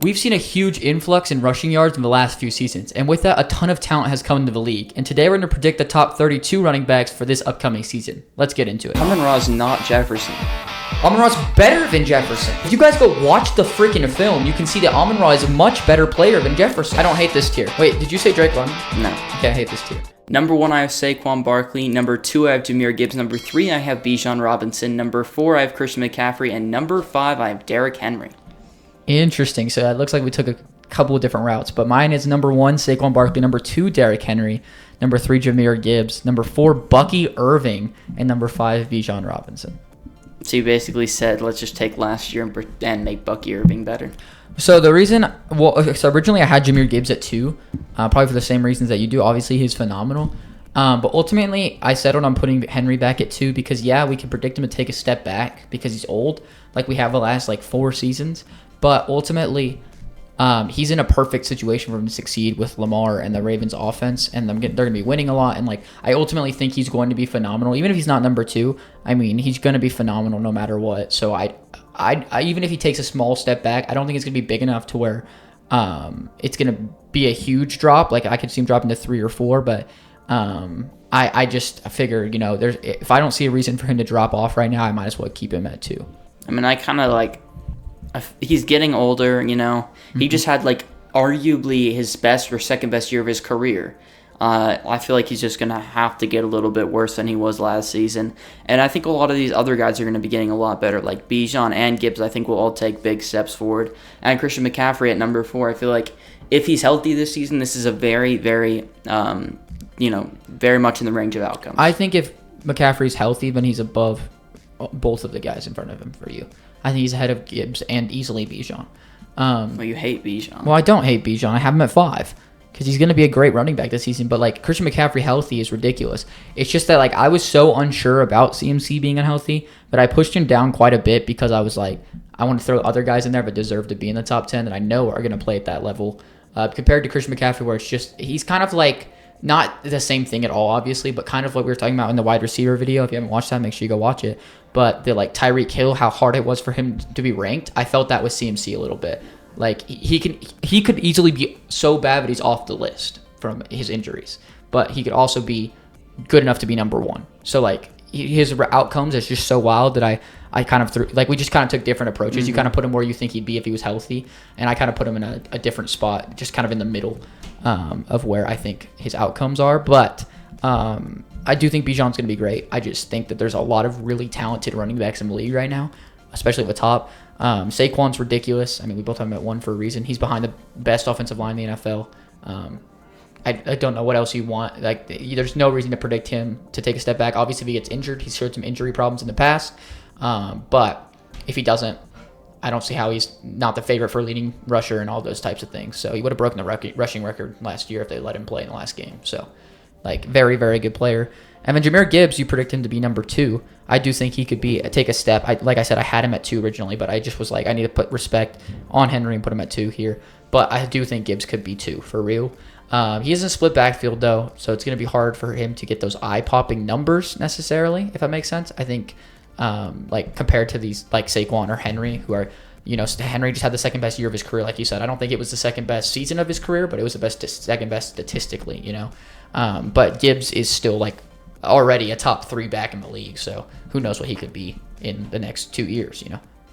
we've seen a huge influx in rushing yards in the last few seasons, and with that, a ton of talent has come into the league. And today we're going to predict the top 32 running backs for this upcoming season. Let's get into it. Amon-Ra is not Jefferson. Amon-Ra's better than Jefferson. If you guys go watch the freaking film, you can see that Amon-Ra is a much better player than Jefferson. I don't hate this tier. Wait, did you say Drake London? No. Okay, I hate this tier. Number 1, I have Saquon Barkley. Number 2, I have Jahmyr Gibbs. Number 3, I have Bijan Robinson. Number 4, I have Christian McCaffrey. And number 5, I have Derrick Henry. Interesting. So it looks like we took a couple of different routes, but mine is number 1, Saquon Barkley. Number 2, Derrick Henry. Number 3, Jahmyr Gibbs. Number 4, Bucky Irving. And number 5, Bijan Robinson. So you basically said, let's just take last year and make Bucky Irving better. So the reason, so originally I had Jahmyr Gibbs at 2, probably for the same reasons that you do. Obviously, he's phenomenal. But ultimately, I settled on putting Henry back at 2 because, yeah, we can predict him to take a step back because he's old, like we have the last, 4 seasons. But ultimately, he's in a perfect situation for him to succeed with Lamar and the Ravens offense, and they're going to be winning a lot. And I ultimately think he's going to be phenomenal, even if he's not number 2. I mean, he's going to be phenomenal no matter what. So I even if he takes a small step back, I don't think it's going to be big enough to where it's going to be a huge drop. I could see him dropping to 3 or 4, but I just figured, if I don't see a reason for him to drop off right now, I might as well keep him at 2. I mean, I kind of he's getting older, He just had, arguably his best or second best year of his career. I feel like he's just going to have to get a little bit worse than he was last season. And I think a lot of these other guys are going to be getting a lot better. Like Bijan and Gibbs, I think will all take big steps forward. And Christian McCaffrey at number 4, I feel like if he's healthy this season, this is a very, very, very much in the range of outcomes. I think if McCaffrey's healthy, then he's above both of the guys in front of him for you. I think he's ahead of Gibbs and easily Bijan. Well, you hate Bijan. Well, I don't hate Bijan. I have him at 5 because he's going to be a great running back this season. But Christian McCaffrey healthy is ridiculous. It's just that I was so unsure about CMC being unhealthy, but I pushed him down quite a bit because I was I want to throw other guys in there but deserve to be in the top 10 that I know are going to play at that level. Compared to Christian McCaffrey, where it's just he's kind of not the same thing at all, obviously, but kind of what we were talking about in the wide receiver video. If you haven't watched that, make sure you go watch it. But the Tyreek Hill, how hard it was for him to be ranked, I felt that with CMC a little bit. He could easily be so bad that he's off the list from his injuries, but he could also be good enough to be number 1. So his outcomes is just so wild that I kind of threw we just kind of took different approaches. You kind of put him where you think he'd be if he was healthy, and I kind of put him in a different spot, just kind of in the middle of where I think his outcomes are. But I do think Bijan's going to be great. I just think that there's a lot of really talented running backs in the league right now, especially at the top. Saquon's ridiculous. I mean, we both have him at 1 for a reason. He's behind the best offensive line in the NFL. I don't know what else you want. There's no reason to predict him to take a step back. Obviously, if he gets injured, he's showed some injury problems in the past. But if he doesn't, I don't see how he's not the favorite for leading rusher and all those types of things. So he would have broken the rushing record last year if they let him play in the last game. So, very, very good player. And then Jahmyr Gibbs, you predict him to be number 2. I do think he could take a step. Like I said, I had him at 2 originally, but I just was I need to put respect on Henry and put him at 2 here. But I do think Gibbs could be 2 for real. He is in a split backfield, though, so it's going to be hard for him to get those eye-popping numbers necessarily, if that makes sense. I think, compared to these, Saquon or Henry, who are, Henry just had the second best year of his career, like you said. I don't think it was the second best season of his career, but it was the second best statistically, But Gibbs is still, already a top 3 back in the league, so who knows what he could be in the next 2 years,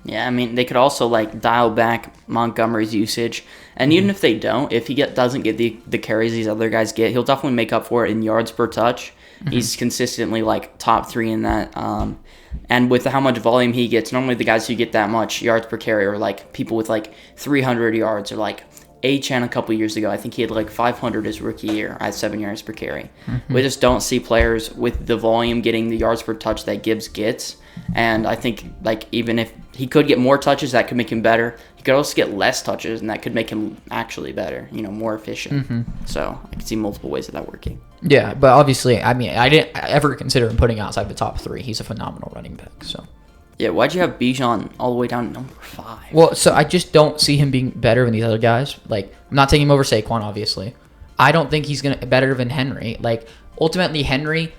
Yeah, I mean, they could also dial back Montgomery's usage, and even if they don't, if he doesn't get the carries these other guys get, he'll definitely make up for it in yards per touch. He's consistently top 3 in that, and with how much volume he gets, normally the guys who get that much yards per carry are people with 300 yards or Achane a couple years ago. I think he had 500 his rookie year at 7 yards per carry. We just don't see players with the volume getting the yards per touch that Gibbs gets. And I think even if he could get more touches, that could make him better. He could also get less touches, and that could make him actually better, more efficient. So I could see multiple ways of that working. Yeah, but obviously, I mean, I didn't ever consider him putting outside the top 3. He's a phenomenal running back, so. Yeah, why'd you have Bijan all the way down to number 5? Well, so I just don't see him being better than these other guys. I'm not taking him over Saquon, obviously. I don't think he's gonna better than Henry. Ultimately, Henry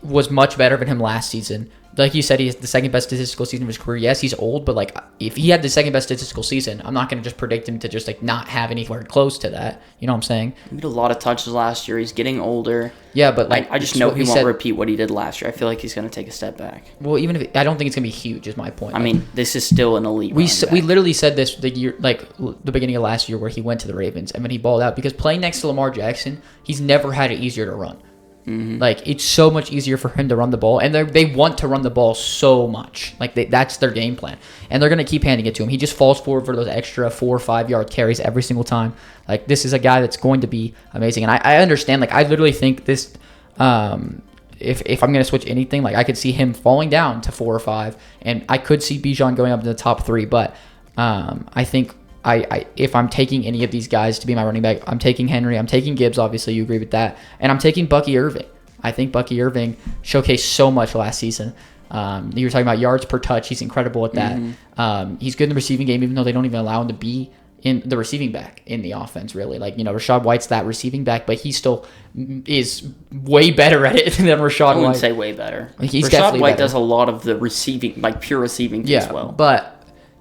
was much better than him last season. like you said, he's the second best statistical season of his career. Yes, he's old, but like if he had the second best statistical season, I'm not going to just predict him to just like not have anywhere close to that. You know what I'm saying? He made a lot of touches last year. He's getting older. Yeah, but like I just know he won't repeat what he did last year. I feel like he's going to take a step back. Well, even if I don't think it's going to be huge, is my point. I mean, this is still an elite. We literally said this the year, like the beginning of last year, where he went to the Ravens and when he balled out, because playing next to Lamar Jackson, he's never had it easier to run. Mm-hmm. Like it's so much easier for him to run the ball, and they want to run the ball so much. Like that's their game plan, and they're gonna keep handing it to him. He just falls forward for those extra 4 or 5 yard carries every single time. Like this is a guy that's going to be amazing, and I understand. Like I literally think this. If I'm gonna switch anything, like I could see him falling down to 4 or 5, and I could see Bijan going up to the top 3. But I think. If I'm taking any of these guys to be my running back, I'm taking Henry, I'm taking Gibbs, obviously you agree with that, and I'm taking Bucky Irving. I think Bucky Irving showcased so much last season. You were talking about yards per touch. He's incredible at that. Mm-hmm. He's good in the receiving game, even though they don't even allow him to be in the receiving back in the offense, really. Like, Rachaad White's that receiving back, but he still is way better at it than Rachaad White. I wouldn't say way better. He's Rachaad White better. does a lot of the receiving, like pure receiving as well. But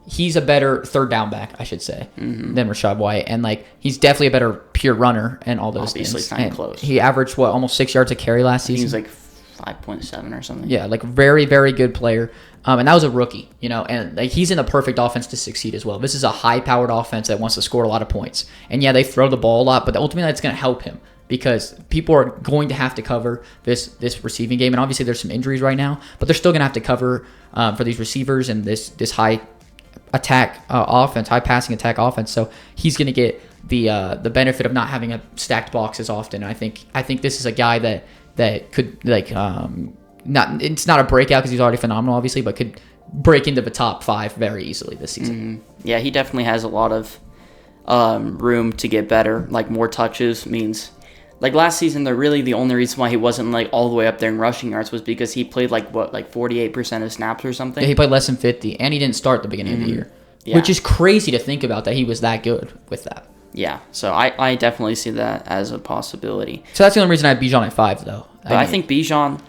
he's a better third down back, I should say, than Rachaad White. And, like, he's definitely a better pure runner and all those Obviously, things. it's not close. He averaged, almost 6 yards a carry last season? He was like 5.7 or something. Yeah, like, very, very good player. And that was a rookie, and like he's in the perfect offense to succeed as well. This is a high-powered offense that wants to score a lot of points. And, yeah, they throw the ball a lot, but ultimately that's going to help him because people are going to have to cover this receiving game. And, obviously, there's some injuries right now, but they're still going to have to cover for these receivers and this high attack offense, high passing attack offense. So he's going to get the benefit of not having a stacked box as often. And I think this is a guy that could it's not a breakout because he's already phenomenal, obviously, but could break into the top 5 very easily this season. Mm-hmm. Yeah, he definitely has a lot of room to get better. Like more touches means. Like last season, the only reason why he wasn't like all the way up there in rushing yards was because he played like 48% of snaps or something. Yeah, he played less than 50, and he didn't start at the beginning of the year, Yeah. which is crazy to think about that he was that good with that. Yeah, so I definitely see that as a possibility. So that's the only reason I have Bijan at 5, though. But I think Bijan,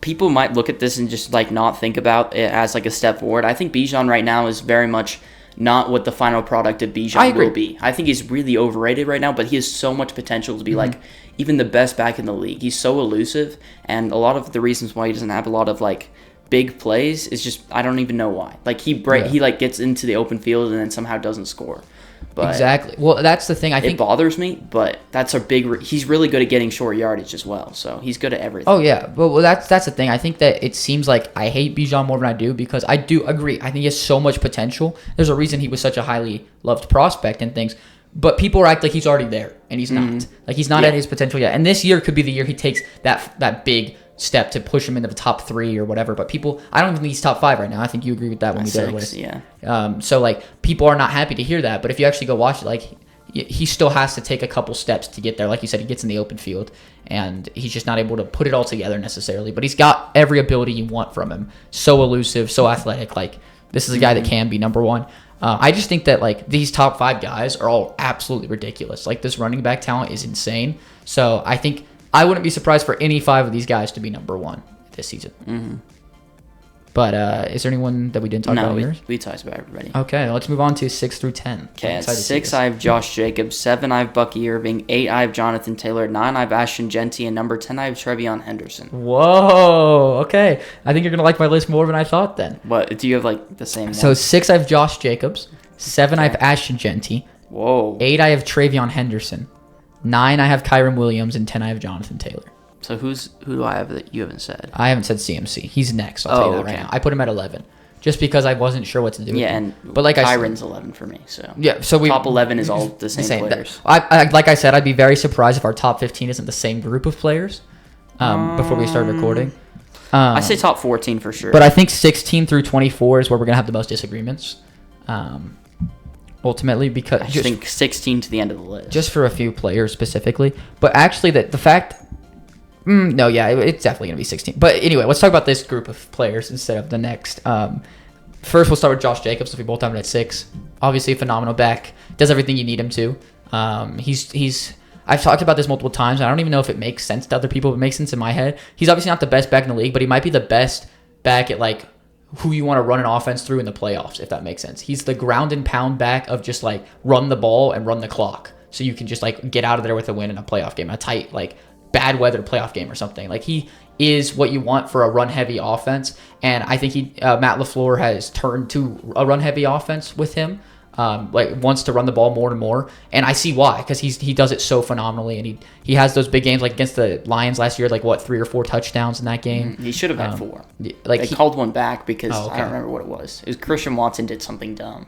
people might look at this and just like not think about it as like a step forward. I think Bijan right now is very much not what the final product of Bijan will be. I think he's really overrated right now, but he has so much potential to be like even the best back in the league. He's so elusive, and a lot of the reasons why he doesn't have a lot of like big plays is just I don't even know why. Like he like gets into the open field and then somehow doesn't score. But exactly. Well, that's the thing. I think it bothers me, but that's a big. He's really good at getting short yardage as well, so he's good at everything. Oh yeah, but that's the thing. I think that it seems like I hate Bijan more than I do because I do agree. I think he has so much potential. There's a reason he was such a highly loved prospect and things. But people act like he's already there, and he's not. Like he's not at his potential yet. And this year could be the year he takes that big step to push him into the top 3 or whatever. But people, I don't even think he's top 5 right now. I think you agree with that when we did it. Yeah. So like people are not happy to hear that. But if you actually go watch it, like he still has to take a couple steps to get there. Like you said, he gets in the open field, and he's just not able to put it all together necessarily. But he's got every ability you want from him. So elusive, so athletic. Like this is a guy that can be number 1. I just think that like these top 5 guys are all absolutely ridiculous. Like this running back talent is insane. So I think I wouldn't be surprised for any 5 of these guys to be number 1 this season. But is there anyone that we didn't talk about? No, we talked about everybody. Okay, let's move on to 6 through 10. Okay, at 6 I have Josh Jacobs, 7 I have Bucky Irving, 8 I have Jonathan Taylor, 9 I have Ashton Genty, and number 10 I have Trevion Henderson. Whoa, okay. I think you're going to like my list more than I thought then. What, do you have like the same one? So 6 I have Josh Jacobs, 7 I have Ashton Genty, Whoa. 8 I have Trevion Henderson, 9 I have Kyren Williams, and 10 I have Jonathan Taylor. So who do I have that you haven't said? I haven't said CMC. He's next. I'll tell you that right now. I put him at 11, just because I wasn't sure what to do. Yeah, with him. and but like Kyron's 11 for me. So yeah, so we top 11 is all the same players. Like I said, I'd be very surprised if our top 15 isn't the same group of players. Before we start recording, I say top 14 for sure. But I think 16 through 24 is where we're gonna have the most disagreements. Ultimately, because I think 16 to the end of the list, just for a few players specifically. But actually, the fact. No, yeah, it's definitely going to be 16. But anyway, let's talk about this group of players instead of the next. First, we'll start with Josh Jacobs. If we both have him at 6, obviously a phenomenal back. Does everything you need him to. I've talked about this multiple times. I don't even know if it makes sense to other people, but it makes sense in my head. He's obviously not the best back in the league, but he might be the best back at like who you want to run an offense through in the playoffs, if that makes sense. He's the ground and pound back of just like run the ball and run the clock. So you can just like get out of there with a win in a playoff game, a tight, like bad weather playoff game or something. Like he is what you want for a run heavy offense. And I think Matt LaFleur has turned to a run heavy offense with him. Like wants to run the ball more and more, and I see why, because he does it so phenomenally, and he has those big games like against the Lions last year, like what 3 or 4 touchdowns in that game. He should have had 4. Like they called one back because okay. I don't remember what it was. It was Christian Watson did something dumb.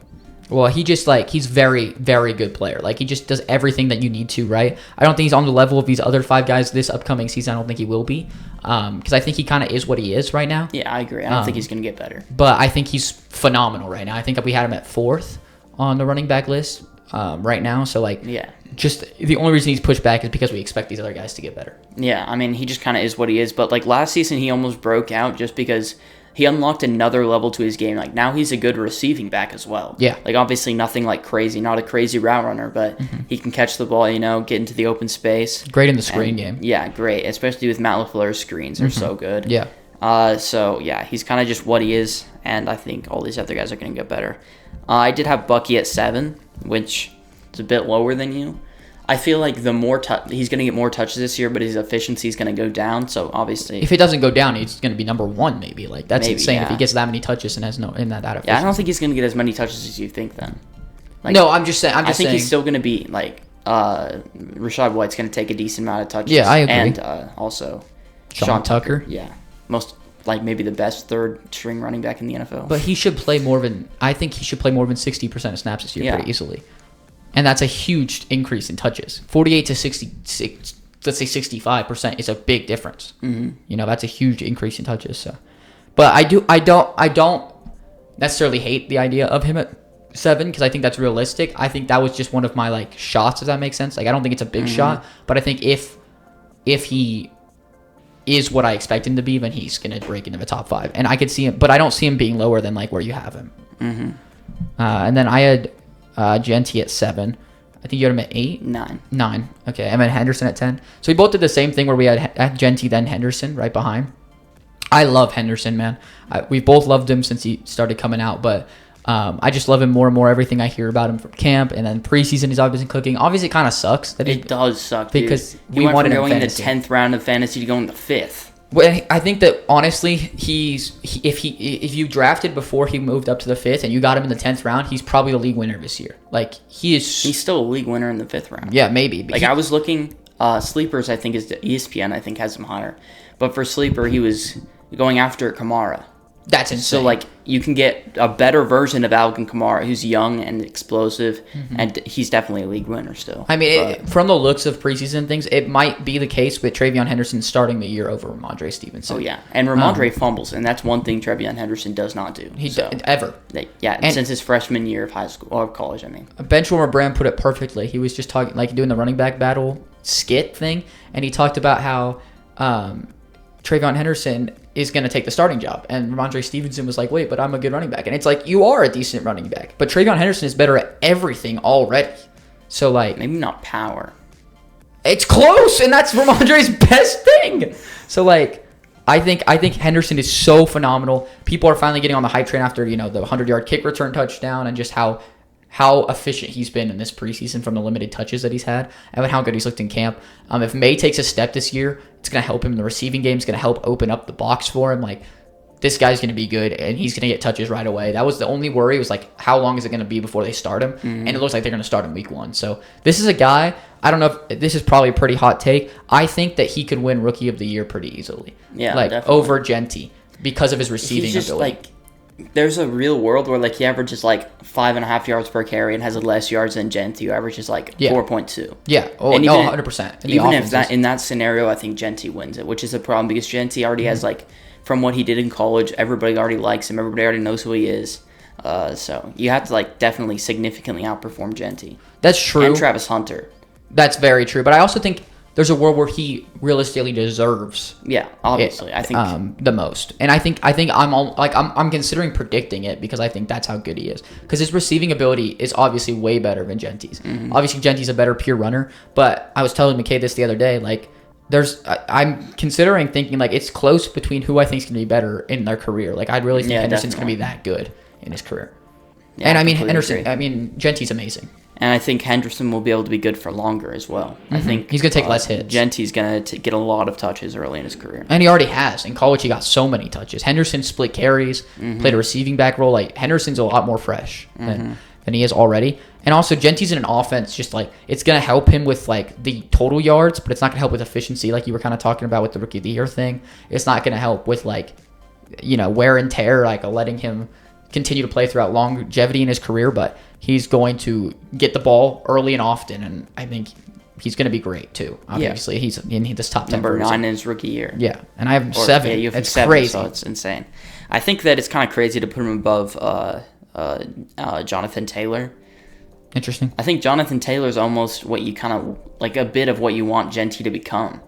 Well, he just like he's very very good player. Like he just does everything that you need to. Right? I don't think he's on the level of these other 5 guys this upcoming season. I don't think he will be, because I think he kind of is what he is right now. Yeah, I agree. I don't think he's going to get better. But I think he's phenomenal right now. I think we had him at 4th on the running back list right now. So like, yeah, just the only reason he's pushed back is because we expect these other guys to get better. Yeah, I mean, he just kind of is what he is. But like last season, he almost broke out just because he unlocked another level to his game. Like now he's a good receiving back as well. Yeah. Like obviously nothing like crazy, not a crazy route runner, but he can catch the ball, get into the open space. Great in the screen game. Yeah, great. Especially with Matt LaFleur's screens. They're so good. Yeah. So yeah, he's kind of just what he is. And I think all these other guys are going to get better. I did have Bucky at 7, which is a bit lower than you. I feel like the more he's going to get more touches this year, but his efficiency is going to go down. So obviously, if it doesn't go down, he's going to be number 1 maybe. Like that's insane if he gets that many touches and has that efficiency. Yeah, I don't think he's going to get as many touches as you think. Then, like, no, I'm just saying. I think he's still going to be like Rachaad White's going to take a decent amount of touches. Yeah, I agree. And also Sean Tucker. Yeah, maybe the best 3rd string running back in the NFL. But he should play more than 60% of snaps this year pretty easily. And that's a huge increase in touches. 48 to 66, let's say 65% is a big difference. Mm-hmm. That's a huge increase in touches. So, but I don't necessarily hate the idea of him at 7 because I think that's realistic. I think that was just one of my like shots, if that makes sense. Like I don't think it's a big shot, but I think if he is what I expect him to be, then he's gonna break into the top 5. And I could see him, but I don't see him being lower than like where you have him. Mm-hmm. And then I had Genty at 7. I think you had him at 8? 9. Okay, and then Henderson at 10. So we both did the same thing where we had Genty, then Henderson right behind. I love Henderson, man. We both loved him since he started coming out, but I just love him more and more. Everything I hear about him from camp, and then preseason he's obviously cooking. Obviously, it kind of sucks. It does suck, because dude. We wanted him going in the 10th round of fantasy to go in the 5th. Well, I think that honestly, if you drafted before he moved up to the 5th and you got him in the 10th round, he's probably the league winner this year. Like he's still a league winner in the 5th round. Yeah, maybe. Like I was looking, sleepers. I think is ESPN. I think has him higher, but for sleeper he was going after Kamara. That's insane. So, like, you can get a better version of Alvin Kamara, who's young and explosive, and he's definitely a league winner still. I mean, from the looks of preseason things, it might be the case with TreVeyon Henderson starting the year over Ramondre Stevenson. Oh, yeah. And Ramondre fumbles, and that's one thing TreVeyon Henderson does not do. Ever. Since his freshman year of high school, or of college, I mean. Benchwarmer Brand put it perfectly. He was just talking, like, doing the running back battle skit thing, and he talked about how TreVeyon Henderson is going to take the starting job. And Ramondre Stevenson was like, wait, but I'm a good running back. And it's like, you are a decent running back. But TreVeyon Henderson is better at everything already. So, like... Maybe not power. It's close, and that's Ramondre's best thing. So, like, I think Henderson is so phenomenal. People are finally getting on the hype train after, the 100-yard kick return touchdown and just how efficient he's been in this preseason from the limited touches that he's had and how good he's looked in camp. If May takes a step this year, it's going to help him in the receiving game. It's going to help open up the box for him. Like, this guy's going to be good, and he's going to get touches right away. That was the only worry, was like, how long is it going to be before they start him? And it looks like they're going to start him week 1. So this is a guy, I don't know if this is probably a pretty hot take. I think that he could win Rookie of the Year pretty easily. Yeah, like definitely. Over Genty because of his receiving he's just ability. Like, there's a real world where like he averages like 5.5 yards per carry and has less yards than Genty, who averages like 4.2. Yeah, and 100%. Even if in that scenario, I think Genty wins it, which is a problem because Genty already has like, from what he did in college, everybody already likes him. Everybody already knows who he is. So you have to like definitely significantly outperform Genty. That's true. And Travis Hunter. That's very true. But I also think there's a world where he realistically deserves. Yeah, obviously, I think the most, and I think I'm considering predicting it because I think that's how good he is. Because his receiving ability is obviously way better than Genty's. Obviously, Genty's a better pure runner, but I was telling McKay this the other day. Like, I'm considering thinking like it's close between who I think is going to be better in their career. Like I really think Yeah, Henderson's going to be definitely. that good in his career. Yeah, And I mean completely Henderson. agree. I mean Gentie's amazing. And I think Henderson will be able to be good for longer as well. I think He's gonna take less hits. Gentie's going to get a lot of touches early in his career. And he already has. In college, he got so many touches. Henderson split carries, played a receiving back role. Like Henderson's a lot more fresh than he is already. And also, Gentie's in an offense just like it's gonna help him with like the total yards, but it's not gonna help with efficiency, like you were kind of talking about with the rookie of the year thing. It's not gonna help with like wear and tear, like letting him continue to play throughout longevity in his career. But he's going to get the ball early and often, and I think he's going to be great too. Obviously, he's in this top 10 Number for a 9 reason. in his rookie year. Yeah, and I have Or, 7. Yeah, you have it's 7, crazy. so it's insane. I think that it's kind of crazy to put him above Jonathan Taylor. Interesting. I think Jonathan Taylor is almost what you kind of like a bit of what you want Genty to become,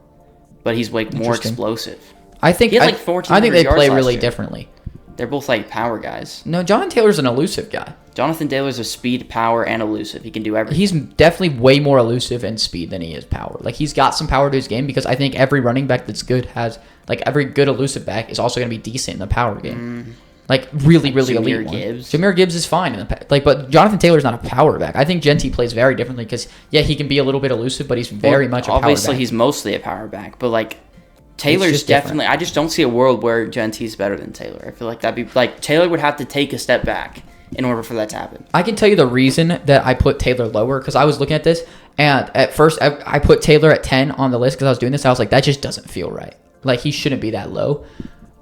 but he's like more Interesting. explosive. I think He had, like, I 1,400 think they yards play last really year. differently. They're both like power guys. No, John Taylor's an elusive guy. Jonathan Taylor's a speed, power, and elusive. He can do everything. He's definitely way more elusive and speed than he is power. Like he's got some power to his game because I think every running back that's good has like every good elusive back is also going to be decent in the power game. Like really Jahmyr elite one. Gibbs. Jahmyr Gibbs is fine in the but Jonathan Taylor's not a power back. I think Genty plays very differently because he can be a little bit elusive, but he's very much a power back. Obviously, he's mostly a power back, but like Taylor's just different. definitely. I just don't see a world where Genty's better than Taylor. I feel like that'd be like Taylor would have to take a step back in order for that to happen. I can tell you the reason that I put Taylor lower because I was looking at this and at first I put Taylor at 10 on the list because I was doing this. I was like, that just doesn't feel right. Like he shouldn't be that low.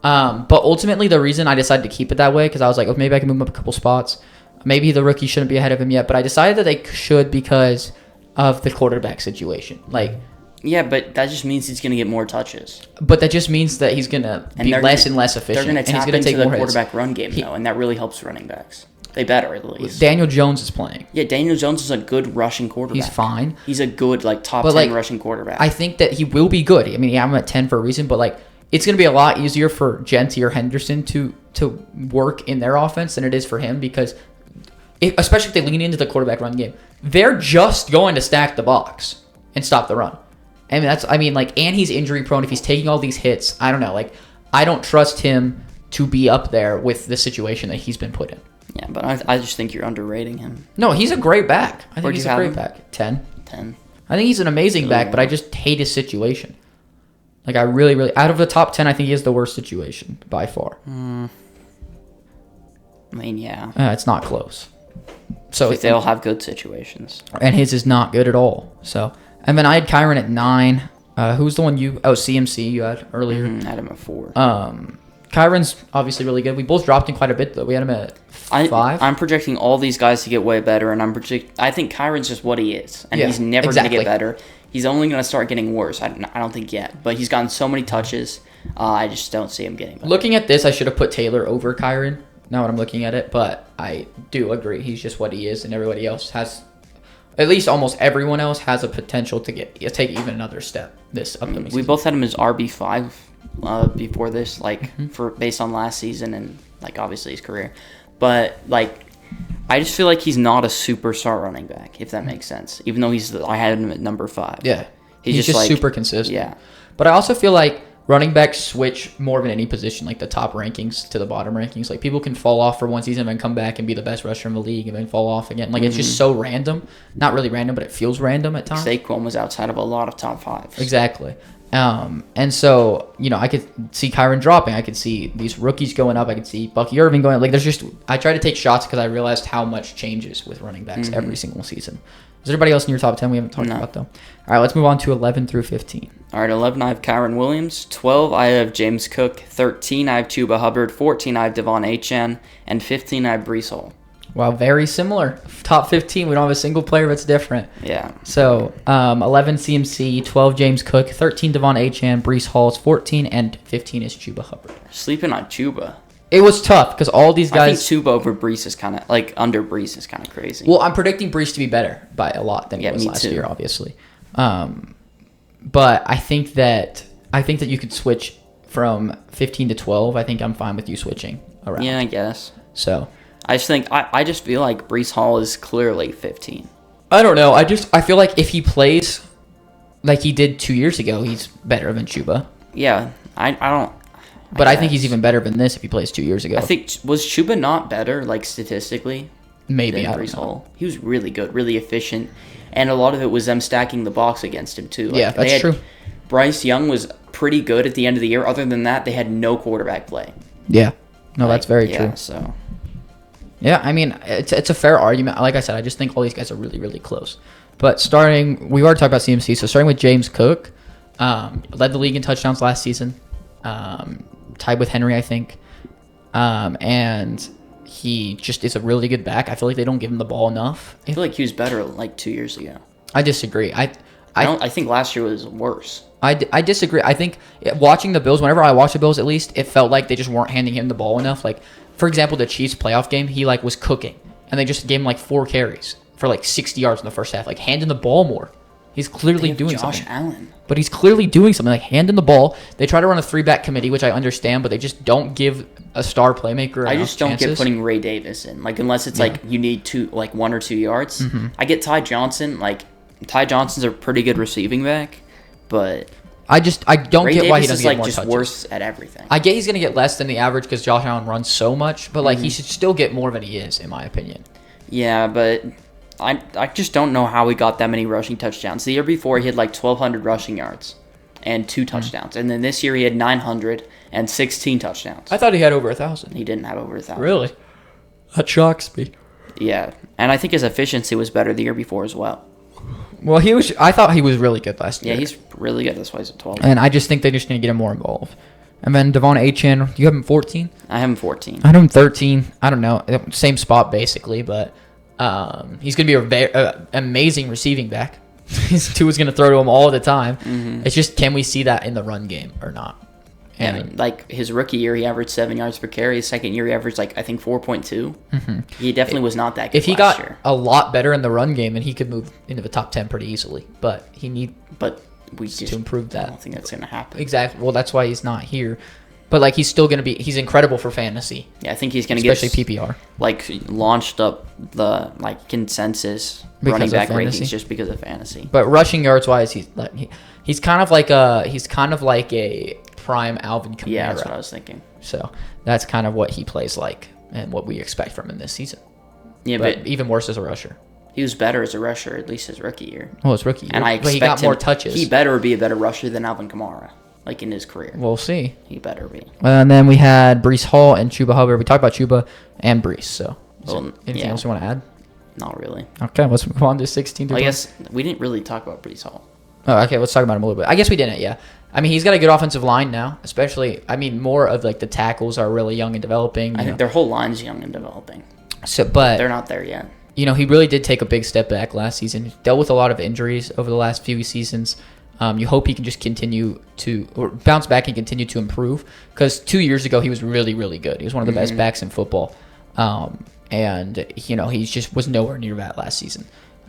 But ultimately the reason I decided to keep it that way because I was like, oh, maybe I can move him up a couple spots. Maybe the rookie shouldn't be ahead of him yet. But I decided that they should because of the quarterback situation. Like, Yeah, but that just means he's going to get more touches. but that just means that he's gonna be they're less gonna- and less efficient. They're going to and he's tap gonna into take the more hits. quarterback run game, though, and that really helps running backs. They better, at least. Daniel Jones is playing. Yeah, Daniel Jones is a good rushing quarterback. He's fine. He's a good, like, top But, 10 like, rushing quarterback. I think that he will be good. I mean, yeah, I'm at 10 for a reason, but like it's going to be a lot easier for Genty or Henderson to work in their offense than it is for him because especially if they lean into the quarterback run game, they're just going to stack the box and stop the run. And and he's injury prone. If he's taking all these hits, I don't know. Like, I don't trust him to be up there with the situation that he's been put in. yeah, but I just think you're underrating him. No, he's a great back. I think Where'd he's you a have great him? back. 10. 10. I think he's an amazing back, but I just hate his situation. Like, I really, out of the top 10, I think he has the worst situation by far. I mean, yeah. It's not close. So Like, they all have good situations. and his is not good at all. So, and then I had Kyron at 9. Who's the one you? Oh, CMC you had earlier. Had him at 4. Kyron's obviously really good. We both dropped him quite a bit though. We had him at 5. I'm projecting all these guys to get way better, and I think Kyron's just what he is, and Yeah, he's never exactly. going to get better. He's only going to start getting worse. I don't think yet, but he's gotten so many touches. I just don't see him getting better. Looking at this, I should have put Taylor over Kyron. Now that I'm looking at it, but I do agree he's just what he is, and everybody else has. At least almost everyone else has a potential to take even another step this upcoming We season. both had him as RB5 before this, like Mm-hmm. for based on last season and like obviously his career. But like, I just feel like he's not a superstar running back, if that makes sense. Even though I had him at number 5. Yeah. He's He's just, just like- super consistent. Yeah. But I also feel like running backs switch more than any position, like the top rankings to the bottom rankings. Like people can fall off for one season and then come back and be the best rusher in the league and then fall off again. Like it's just so random. Not really random, but it feels random at times. Saquon was outside of a lot of top 5s. Exactly. And so, I could see Kyron dropping. I could see these rookies going up. I could see Bucky Irving going up. Like, I try to take shots because I realized how much changes with running backs every single season. Is there anybody else in your top 10 we haven't talked No. about, though? All right, let's move on to 11 through 15. All right, 11, I have Kyron Williams. 12, I have James Cook. 13, I have Chuba Hubbard. 14, I have Devon Achane. And 15, I have Brees Hall. Wow, very similar. Top 15, we don't have a single player that's different. Yeah. So, 11 CMC, 12 James Cook, 13 Devon Achane, Brees Hall is 14, and 15 is Chuba Hubbard. Sleeping on Chuba. It was tough because all these I think guys... Chuba over Brees is kind of, like, under Brees is kind of crazy. Well, I'm predicting Brees to be better by a lot than he Yeah, was me last too. year, obviously. But I think that you could switch from 15 to 12. I think I'm fine with you switching around. Yeah, I guess. So I just feel like Brees Hall is clearly 15. I don't know. I feel like if he plays like he did 2 years ago, he's better than Chuba. Yeah, I don't. But I think he's guess. even better than this if he plays 2 years ago. I think was Chuba not better like statistically Maybe. than I don't Brees know. Hall? He was really good, really efficient, and a lot of it was them stacking the box against him too. Like, Yeah, that's true. Bryce Young was pretty good at the end of the year. Other than that, they had no quarterback play. Yeah. No, that's very yeah, true. So Yeah, I mean, it's a fair argument. Like I said, I just think all these guys are really, really close. But we already talked about CMC, so starting with James Cook, led the league in touchdowns last season, tied with Henry, I think. And he just is a really good back. I feel like they don't give him the ball enough. I feel like he was better like 2 years ago. I disagree. I think last year was worse. I disagree. I think watching the Bills, whenever I watch the Bills, at least it felt like they just weren't handing him the ball enough. Like, for example, the Chiefs playoff game, he like was cooking, and they just gave him like 4 carries for like 60 yards in the first half. Like, hand him the ball more. He's clearly doing Josh something. Allen. But he's clearly doing something. Like, hand him the ball. They try to run a 3-back committee, which I understand, but they just don't give a star playmaker. I just don't get chances. putting Ray Davis in. Like, unless it's like you need 1 or 2 yards. Mm-hmm. I get Ty Johnson. Like, Ty Johnson's a pretty good receiving back, but I don't Ray get Davis why he is doesn't get like more just touches. worse at everything. I get he's gonna get less than the average because Josh Allen runs so much, but like he Mm-hmm. should still get more than he is, in my opinion. Yeah, but I just don't know how he got that many rushing touchdowns. The year before, he had like 1,200 rushing yards and 2 touchdowns. And then this year, he had 900 and 16 touchdowns. I thought he had over 1,000. He didn't have over 1,000. Really? That shocks me. Yeah. And I think his efficiency was better the year before as well. Well, I thought he was really good last year. Yeah, he's really good. That's why he's at 12. And I just think they just need to get him more involved. And then Devon Achane, you have him 14? I have him 14. I have him 13. I don't know. Same spot, basically, but he's going to be an amazing receiving back. Tua's going to throw to him all the time. Mm-hmm. It's just, can we see that in the run game or not? And And like his rookie year, he averaged 7 yards per carry. His second year, he averaged like I think 4.2. He definitely was not that good. if he last got year. a lot better in the run game, then he could move into the top 10 pretty easily. But he needs But we just to improve I that. don't think that's gonna happen. Exactly. Well, that's why he's not here. But like he's still going to be, he's incredible for fantasy, Yeah, I think he's gonna especially get PPR. like launched up the like consensus Because running of back fantasy? rankings just because of fantasy. But rushing yards wise, he's kind of like a prime Alvin Kamara. Yeah, that's what I was thinking. So that's kind of what he plays like and what we expect from him this season. Yeah, But but even worse as a rusher. he was better as a rusher at least his rookie year. Well, it's rookie year, And I but expect he got him, more touches. He better be a better rusher than Alvin Kamara, like in his career. We'll see. He better be. And then we had Brees Hall and Chuba Hubbard. We talked about Chuba and Brees. So is there Well, anything yeah. else you want to add? Not really. Okay, let's move on to 16 through I 20. guess we didn't really talk about Brees Hall. Oh, okay, let's talk about him a little bit. I guess we didn't, yeah. I mean, he's got a good offensive line now, especially, I mean, more of like the tackles are really young and developing. I think their whole line's young and developing. But They're not there yet. you know, he really did take a big step back last season. He dealt with a lot of injuries over the last few seasons. You hope he can just continue to or bounce back and continue to improve. Because 2 years ago, he was really, really good. He was one of the best backs in football. And, you know, he just was nowhere near that last season.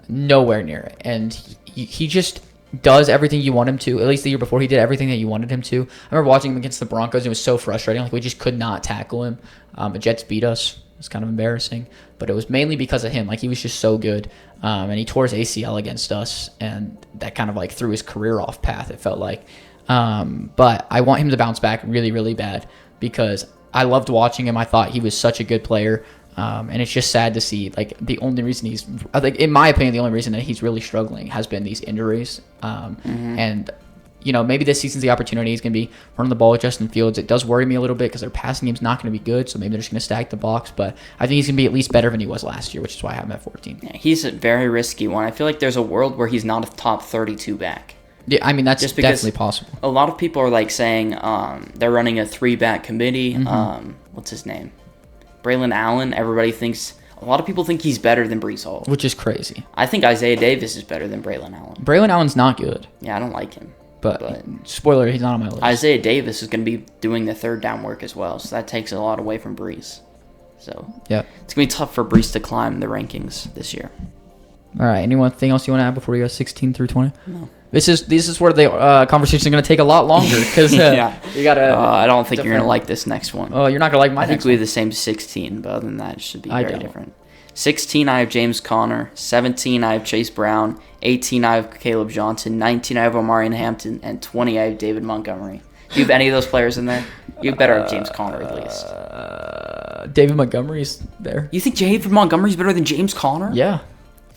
Nowhere near it. And he just does everything you want him to. At least the year before, he did everything that you wanted him to. I remember watching him against the Broncos. It was so frustrating. Like, we just could not tackle him. The Jets beat us. It was kind of embarrassing. But it was mainly because of him. Like, he was just so good. And he tore his ACL against us. And that kind of, like, threw his career off path, it felt like. But I want him to bounce back really, really bad. Because I loved watching him. I thought he was such a good player. And it's just sad to see, like, the only reason he's, I think, in my opinion, the only reason that he's really struggling has been these injuries. And, you know, maybe this season's the opportunity. He's going to be running the ball with Justin Fields. It does worry me a little bit because their passing game's not going to be good, so maybe they're just going to stack the box. But I think he's going to be at least better than he was last year, which is why I have him at 14. Yeah, he's a very risky one. I feel like there's a world where he's not a top 32 back. Yeah, I mean, that's Just because definitely possible. A lot of people are like saying they're running a 3-back committee. What's his name? Braylon Allen. A lot of people think he's better than Brees Hall. Which is crazy. I think Isaiah Davis is better than Braylon Allen. Braylon Allen's not good, Yeah, I don't like him. but spoiler, he's not on my list. Isaiah Davis is going to be doing the third down work as well, so that takes a lot away from Brees. So Yeah. it's going to be tough for Brees to climb the rankings this year. All right. Anything else you want to add before we go 16 through 20? No. This is where the conversation is going to take a lot longer because Yeah. you got to. I don't think you're going to like this next one. Oh, you're not going to like my I think next we one. have the same 16, but other than that, it should be I very don't. different. 16, I have James Conner. 17, I have Chase Brown. 18 I have Caleb Johnson, 19 I have Omarion Hampton, and 20 I have David Montgomery. Do you have any of those players in there? You better have James Conner at least. David Montgomery's there. You think David Montgomery's better than James Conner? Yeah.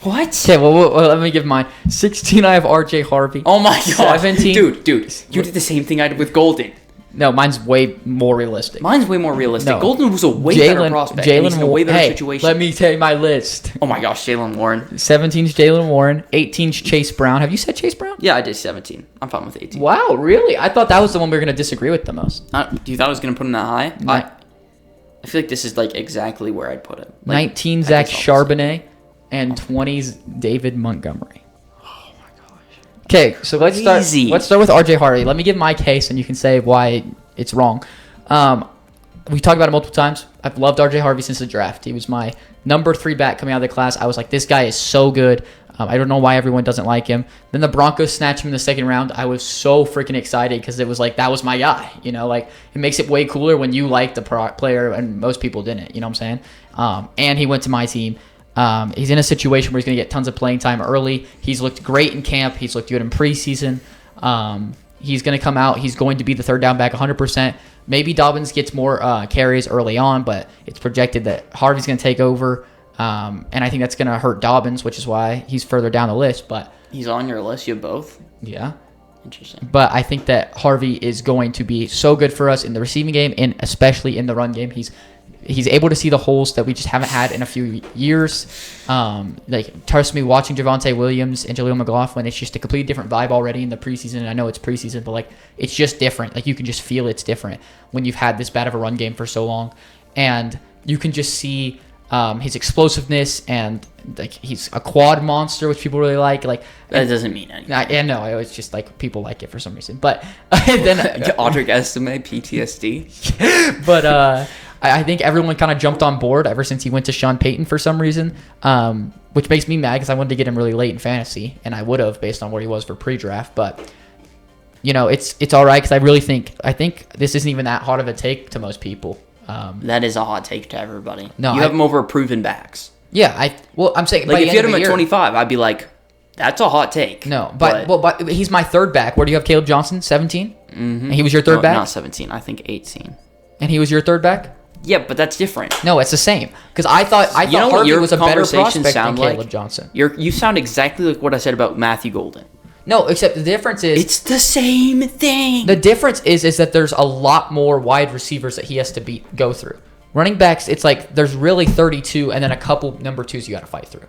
What? Okay, well, let me give mine. 16, I have R.J. Harvey. Oh my god. 17. Dude, you did the same thing I did with Golden. No, mine's way more realistic. Mine's way more realistic. No. Golden was a way better prospect. and he's in a way better situation. Let me tell you my list. Oh my gosh, Jalen Warren. 17's Jalen Warren. 18's Chase Brown. Have you said Chase Brown? Yeah, I did 17. I'm fine with 18. Wow, really? I thought that was the one we were going to disagree with the most. You thought I was going to put him that high? Ni- I feel like this is like exactly where I'd put him. 19 Zach Charbonnet and 20's David Montgomery. Oh my gosh. Okay, so let's start with RJ Harvey. Let me give my case and you can say why it's wrong. We talked about it multiple times. I've loved RJ Harvey since the draft. He was my number 3 back coming out of the class. I was like, this guy is so good. I don't know why everyone doesn't like him. Then the Broncos snatched him in the second round. I was so freaking excited because it was like, that was my guy. You know, like it makes it way cooler when you like the player and most people didn't. You know what I'm saying? And he went to my team. He's in a situation where he's going to get tons of playing time early. He's looked great in camp. He's looked good in preseason. He's going to come out. He's going to be the third down back 100%. Maybe Dobbins gets more carries early on, but it's projected that Harvey's going to take over. And I think that's going to hurt Dobbins, which is why he's further down the list. But he's on your list. You have both? Yeah. Interesting. But I think that Harvey is going to be so good for us in the receiving game and especially in the run game. He's able to see the holes that we just haven't had in a few years. Like, trust me, watching Javonte Williams and Jaleel McLaughlin, it's just a completely different vibe already in the preseason. And I know it's preseason, but, like, it's just different. Like, you can just feel it's different when you've had this bad of a run game for so long. And you can just see his explosiveness and, like, he's a quad monster, which people really like. Like that doesn't mean anything. I know. It's just, like, people like it for some reason. But then Audric Estime, PTSD. But I think everyone kind of jumped on board ever since he went to Sean Payton for some reason, which makes me mad because I wanted to get him really late in fantasy, and I would have based on where he was for pre-draft. But, you know, it's all right because I think this isn't even that hot of a take to most people. That is a hot take to everybody. No, you have him over proven backs. Yeah, I'm saying like if you had him at 25, I'd be like, that's a hot take. No, but he's my third back. Where do you have Caleb Johnson? 17? Mm-hmm. And he was your third back? Not 17. I think 18. And he was your third back? Yeah, but that's different. No, it's the same. Because I thought Harvey was a better prospect than Caleb Johnson. You sound exactly like what I said about Matthew Golden. No, except the difference is... It's the same thing. The difference is that there's a lot more wide receivers that he has to go through. Running backs, it's like there's really 32 and then a couple number 2s you got to fight through.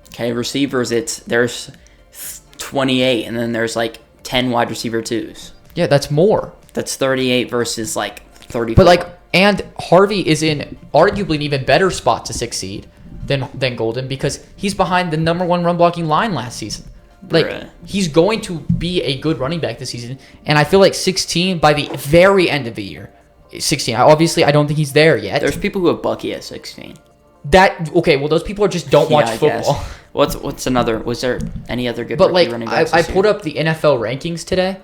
Okay, receivers, there's 28 and then there's like 10 wide receiver 2s. Yeah, that's more. That's 38 versus like 34. But like... And Harvey is in arguably an even better spot to succeed than Golden because he's behind the number 1 run blocking line last season. Like, he's going to be a good running back this season. And I feel like 16 by the very end of the year. 16. Obviously, I don't think he's there yet. There's people who have Bucky at 16. Okay, well, those people just don't watch football. What's another? Was there any other good running backs? I pulled up the NFL rankings today,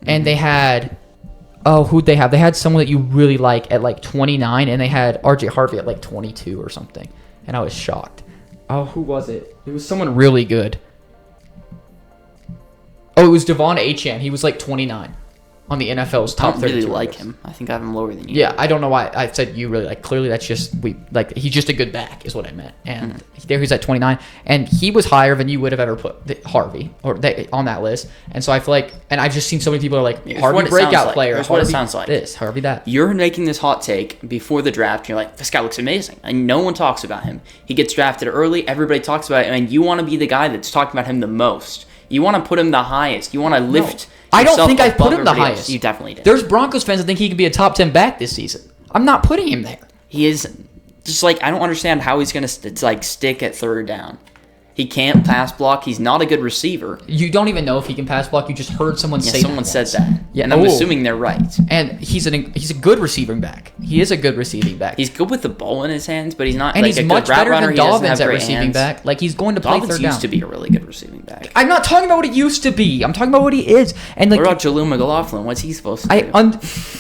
and they had... Oh, who'd they have? They had someone that you really like at like 29, and they had RJ Harvey at like 22 or something. And I was shocked. Oh, who was it? It was someone really good. Oh, it was Devon Achane. He was like 29 on the NFL's top 32. I don't really like him. I think I have him lower than you. Yeah, I don't know why I said you really like. Clearly, that's just he's just a good back is what I meant. And there he's at 29, and he was higher than you would have ever put Harvey on that list. And so I feel like, and I've just seen so many people are like Harvey breakout player. Here's what it sounds like. This Harvey that. You're making this hot take before the draft. And you're like, this guy looks amazing, and no one talks about him. He gets drafted early. Everybody talks about him, and you want to be the guy that's talking about him the most. You want to put him the highest. You want to lift. No. I don't think I put him the highest. Else. You definitely did. There's Broncos fans that think he could be a top 10 back this season. I'm not putting him there. He is just like, I don't understand how he's going to stick at third down. He can't pass block. He's not a good receiver. You don't even know if he can pass block. You just heard someone say someone said that. Yeah, and I'm assuming they're right. And he's a good receiving back. He is a good receiving back. He's good with the ball in his hands, but he's not. And like he's much better than Dobbins at receiving back. Like he's going to play Dobbins third down. Used to be a really good receiving back. I'm not talking about what he used to be. I'm talking about what he is. And like, what about Jaleel McLaughlin? What's he supposed to do?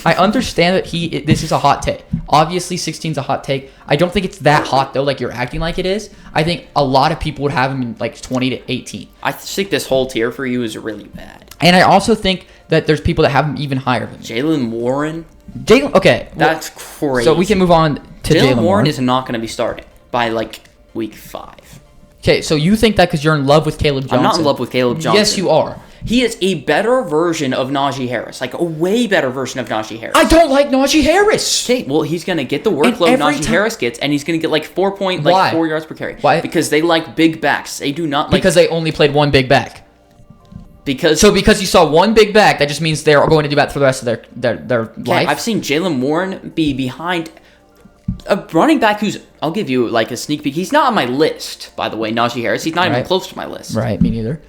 I understand that this is a hot take. Obviously, 16 is a hot take. I don't think it's that hot, though, like you're acting like it is. I think a lot of people would have him in, like, 20 to 18. I think this whole tier for you is really bad. And I also think that there's people that have him even higher than me. Jalen Warren? Jalen, okay. That's crazy. So we can move on to Jalen Warren is not going to be starting by, like, week 5. Okay, so you think that because you're in love with Caleb Johnson. I'm not in love with Caleb Johnson. Yes, you are. He is a better version of Najee Harris. Like, a way better version of Najee Harris. I don't like Najee Harris. Okay, well, he's going to get the workload Najee Harris gets, and he's going to get, like, 4 yards per carry. Why? Because they like big backs. They do not like... Because they only played one big back. Because you saw one big back, that just means they're going to do that for the rest of their life? I've seen Jalen Warren be behind a running back who's... I'll give you, like, a sneak peek. He's not on my list, by the way, Najee Harris. He's not even close to my list. Right, me neither.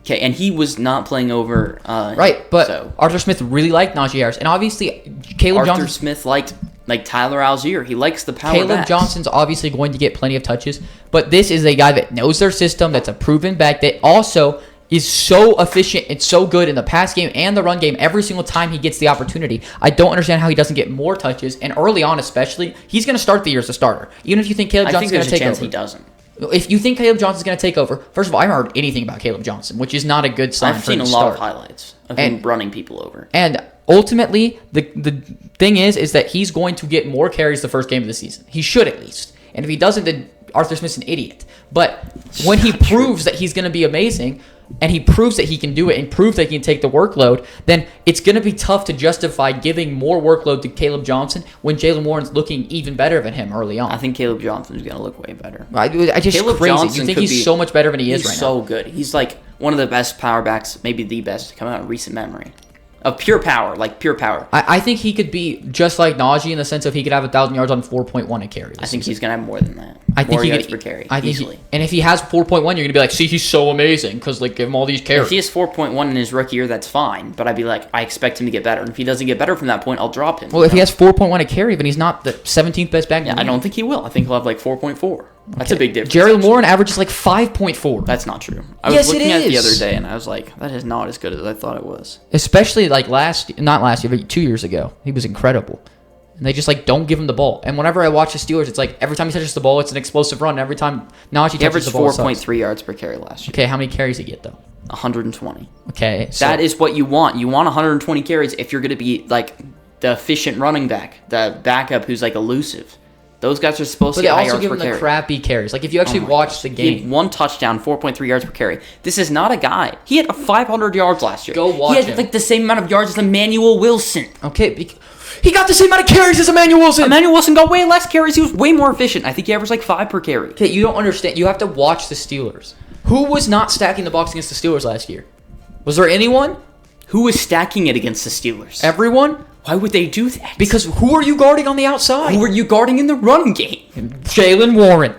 Okay, and he was not playing over... right, but Arthur Smith really liked Najee Harris. And obviously, Caleb Johnson... Arthur Smith liked, like, Tyler Algier. He likes the power Caleb backs. Johnson's obviously going to get plenty of touches. But this is a guy that knows their system, that's a proven back, that also is so efficient and so good in the pass game and the run game every single time he gets the opportunity. I don't understand how he doesn't get more touches. And early on especially, he's going to start the year as a starter. Even if you think Caleb Johnson's going to take over. I think there's a chance he doesn't. If you think Caleb Johnson's going to take over, first of all, I haven't heard anything about Caleb Johnson, which is not a good sign. I've seen a lot of highlights of him running people over. And ultimately, the thing is that he's going to get more carries the first game of the season. He should at least. And if he doesn't, then Arthur Smith's an idiot. But when he proves that he's going to be amazing, and he proves that he can do it and proves that he can take the workload, then it's going to be tough to justify giving more workload to Caleb Johnson when Jalen Warren's looking even better than him early on. I think Caleb Johnson's going to look way better. I just Caleb crazy. Johnson You think he's so much better than he is right now? He's so good. He's like one of the best power backs, maybe the best to come out in recent memory. Of pure power, like pure power. I think he could be just like Najee in the sense of he could have 1,000 yards on 4.1 a carry. I think he's going to have more than that. I think more he yards could per carry, I think easily. And if he has 4.1, you're going to be like, see, he's so amazing because like give him all these carries. If he has 4.1 in his rookie year, that's fine. But I'd be like, I expect him to get better. And if he doesn't get better from that point, I'll drop him. Well, if he has 4.1 a carry, then he's not the 17th best back. Yeah, I don't think he will. I think he'll have like 4.4. That's a big difference. Jalen Warren averages like 5.4. That's not true. I was looking at it the other day, and I was like, that is not as good as I thought it was. Especially like not last year, but 2 years ago. He was incredible. And they just like don't give him the ball. And whenever I watch the Steelers, it's like every time he touches the ball, it's an explosive run. Every time Najee touches the ball, he averaged 4.3 yards per carry last year. Okay, how many carries did he get though? 120. Okay, so that is what you want. You want 120 carries if you're going to be like the efficient running back, the backup who's like elusive. Those guys are supposed to get high yards per carry. But they also give him the crappy carries. Like if you actually watch the game, he had 1 touchdown, 4.3 yards per carry. This is not a guy. He had 500 yards last year. Go watch He had like the same amount of yards as Emmanuel Wilson. Okay, he got the same amount of carries as Emmanuel Wilson. Emmanuel Wilson got way less carries. He was way more efficient. I think he averaged like 5 per carry. Okay, you don't understand. You have to watch the Steelers. Who was not stacking the box against the Steelers last year? Was there anyone? Who was stacking it against the Steelers? Everyone? Why would they do that? Because who are you guarding on the outside? Who are you guarding in the run game? Jalen Warren.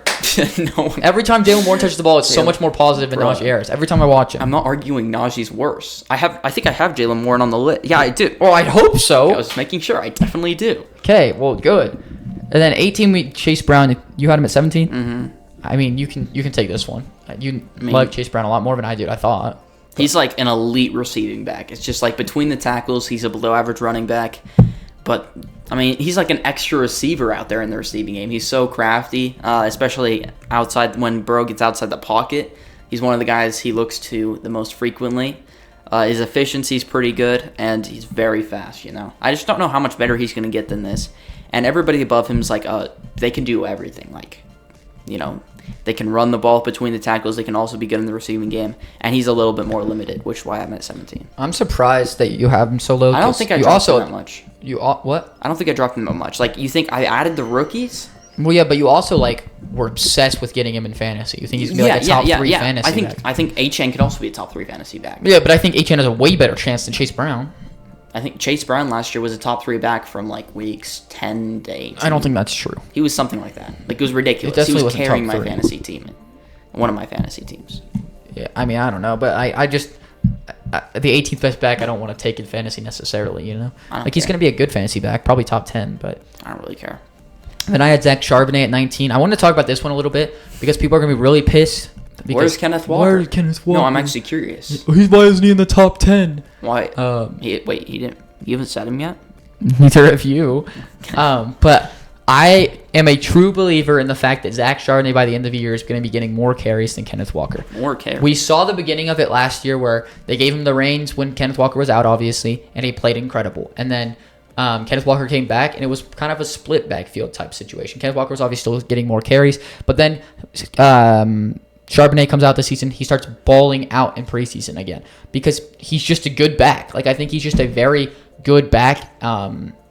No. Every time Jalen Warren touches the ball, it's so much more positive than Najee Harris. Every time I watch him. I'm not arguing Najee's worse. I think I have Jalen Warren on the list. Yeah, I do. Well, I'd hope so. I was making sure. I definitely do. Okay, well, good. And then 18 week Chase Brown. You had him at 17? Mm-hmm. I mean, you can take this one. You like Chase Brown a lot more than I do, I thought. He's like an elite receiving back. It's just like between the tackles, he's a below average running back. But, I mean, he's like an extra receiver out there in the receiving game. He's so crafty, especially outside when Burrow gets outside the pocket. He's one of the guys he looks to the most frequently. His efficiency's pretty good, and he's very fast, you know. I just don't know how much better he's going to get than this. And everybody above him is like, they can do everything. Like, you know, they can run the ball between the tackles. They can also be good in the receiving game. And he's a little bit more limited, which is why I'm at 17. I'm surprised that you have him so low. I don't think I dropped him that much. What? I don't think I dropped him that much. Like, you think I added the rookies? Well, yeah, but you also, like, were obsessed with getting him in fantasy. You think he's going to be like a top 3 fantasy back. I think Achane could also be a top 3 fantasy back. Yeah, but I think Achane has a way better chance than Chase Brown. I think Chase Brown last year was a top 3 back from, like, weeks 10 to 18. I don't think that's true. He was something like that. Like, it was ridiculous. He was carrying my fantasy team. One of my fantasy teams. Yeah, I mean, I don't know, but I just... the 18th best back, I don't want to take in fantasy necessarily, you know? Like, he's going to be a good fantasy back, probably top 10, but... I don't really care. Then I had Zach Charbonnet at 19. I want to talk about this one a little bit because people are going to be really pissed. Where's Kenneth Walker? No, I'm actually curious. Why isn't he in the top 10? Why? He didn't... You haven't said him yet? Neither of you. But I am a true believer in the fact that Zach Charbonnet by the end of the year is going to be getting more carries than Kenneth Walker. More carries. We saw the beginning of it last year where they gave him the reins when Kenneth Walker was out, obviously, and he played incredible. And then Kenneth Walker came back, and it was kind of a split backfield type situation. Kenneth Walker was obviously still getting more carries, but then Charbonnet comes out this season. He starts balling out in preseason again because he's just a good back. Like, I think he's just a very good back.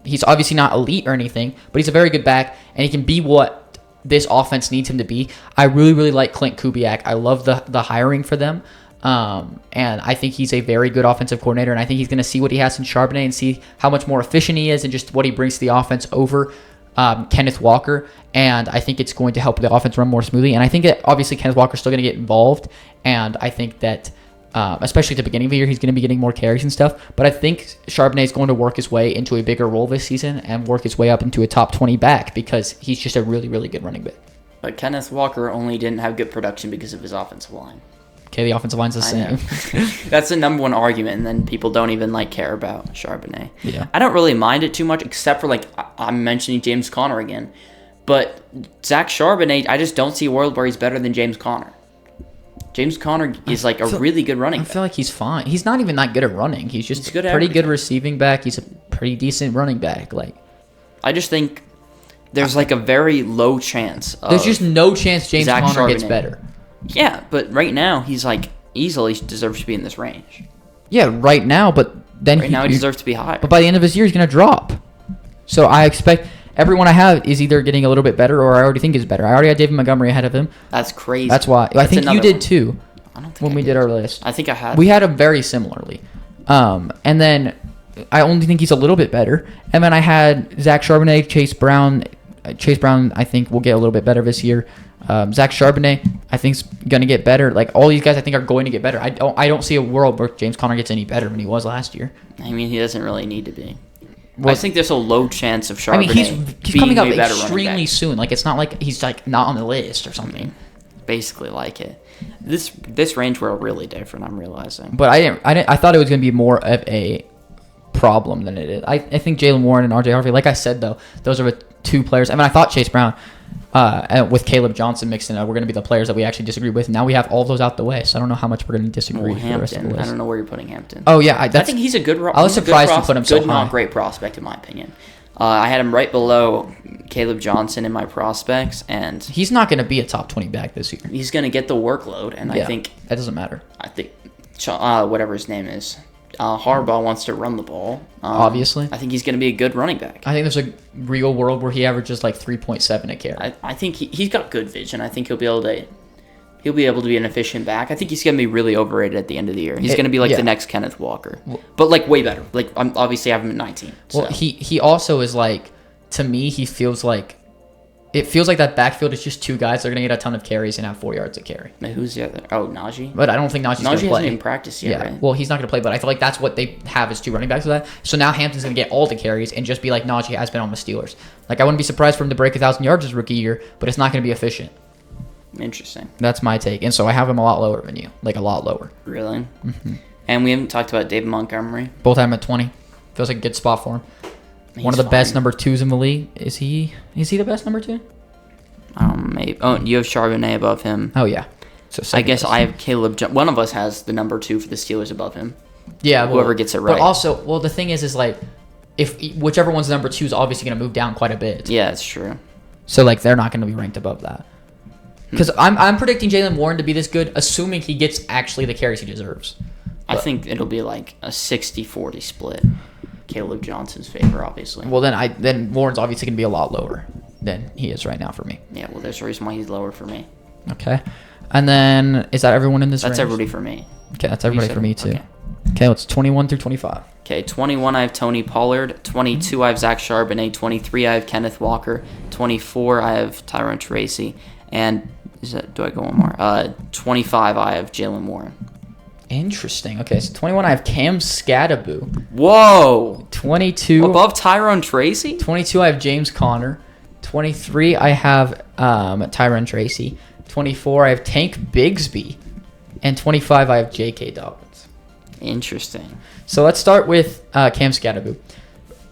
He's obviously not elite or anything, but he's a very good back, and he can be what this offense needs him to be. I really, really like Clint Kubiak. I love the hiring for them, and I think he's a very good offensive coordinator, and I think he's going to see what he has in Charbonnet and see how much more efficient he is and just what he brings to the offense over Kenneth Walker, and I think it's going to help the offense run more smoothly, and I think that obviously Kenneth Walker's still going to get involved, and I think that especially at the beginning of the year, he's going to be getting more carries and stuff. But I think Charbonnet is going to work his way into a bigger role this season and work his way up into a top 20 back because he's just a really, really good running back. But Kenneth Walker only didn't have good production because of his offensive line. Okay, the offensive line's the same. That's the number one argument, and then people don't even care about Charbonnet. Yeah. I don't really mind it too much, except for I'm mentioning James Conner again. But Zach Charbonnet, I just don't see a world where he's better than James Conner. James Conner is a really good running back. I feel like he's fine. He's not even that good at running. He's just good a pretty good receiving back. He's a pretty decent running back. I just think there's a very low chance. There's just no chance James Zach Conner Charbonnet gets better. Yeah, but right now he's easily deserves to be in this range. Yeah, right now, but then he deserves to be higher. But by the end of his year, he's going to drop. So I expect everyone I have is either getting a little bit better or I already think is better. I already had David Montgomery ahead of him. That's crazy. That's why. I think you did too. I don't think when we did our list. I think I had. We had him very similarly. And then I only think he's a little bit better. And then I had Zach Charbonnet, Chase Brown. Chase Brown, I think, will get a little bit better this year. Zach Charbonnet, I think, is going to get better. All these guys, I think, are going to get better. I don't see a world where James Conner gets any better than he was last year. I mean, he doesn't really need to be. Well, I think there's a low chance of Charbonnet. He's coming up extremely soon. It's not like he's not on the list or something. Basically, it. This range we're really different. I'm realizing. But I thought it was going to be more of a problem than it is. I think Jalen Warren and RJ Harvey, like I said though, those are the two players. I mean, I thought Chase Brown with Caleb Johnson mixed in, we're going to be the players that we actually disagree with. Now we have all of those out the way, so I don't know how much we're going to disagree. Hampton, the rest of the list. I don't know where you're putting Hampton. Oh yeah, I think he's a good. I was surprised you put him so high. Not great prospect in my opinion. I had him right below Caleb Johnson in my prospects, and he's not going to be a top 20 back this year. He's going to get the workload, and I think that doesn't matter. I think whatever his name is, Harbaugh wants to run the ball. Obviously, I think he's going to be a good running back. I think there's a real world where he averages 3.7 a carry. I think he's got good vision. I think he'll be able to be an efficient back. I think he's going to be really overrated at the end of the year. He's going to be the next Kenneth Walker, but way better. I'm obviously having him at 19. So. Well, he also is to me, he feels like it feels like that backfield is just two guys that are going to get a ton of carries and have 4 yards a carry. Who's the other? Oh, Najee. But I don't think Najee's going to play. Najee hasn't even practiced yet, right? Well, he's not going to play, but I feel like that's what they have is two running backs for that. So now Hampton's going to get all the carries and just be like Najee has been on the Steelers. I wouldn't be surprised for him to break 1,000 yards his rookie year, but it's not going to be efficient. Interesting. That's my take. And so I have him a lot lower than you. A lot lower. Really? Mm-hmm. And we haven't talked about David Montgomery. Both have him at 20. Feels like a good spot for him. One of the best number 2s in the league. Is he the best number 2? Maybe. Oh, you have Charbonnet above him. Oh, yeah. So I guess I have Caleb. One of us has the number 2 for the Steelers above him. Yeah. Whoever gets it right. But also, the thing is if whichever one's number 2 is obviously going to move down quite a bit. Yeah, it's true. So, they're not going to be ranked above that. Because I'm predicting Jalen Warren to be this good, assuming he gets actually the carries he deserves. I think it'll be a 60-40 split. Caleb Johnson's favor, obviously. Well, then Warren's obviously going to be a lot lower than he is right now for me. Yeah, well, there's a reason why he's lower for me. Okay. And then, is that everyone in this range? That's everybody for me. Okay, that's everybody for me, too. Okay, let's 21 through 25. Okay, 21, I have Tony Pollard. 22, I have Zach Charbonnet. 23, I have Kenneth Walker. 24, I have Tyrone Tracy. And do I go one more? 25, I have Jalen Warren. Interesting. Okay, so 21, I have Cam Scattaboo. Whoa! 22. Above Tyrone Tracy? 22, I have James Conner. 23, I have Tyrone Tracy. 24, I have Tank Bigsby. And 25, I have J.K. Dobbins. Interesting. So let's start with Cam Scattaboo.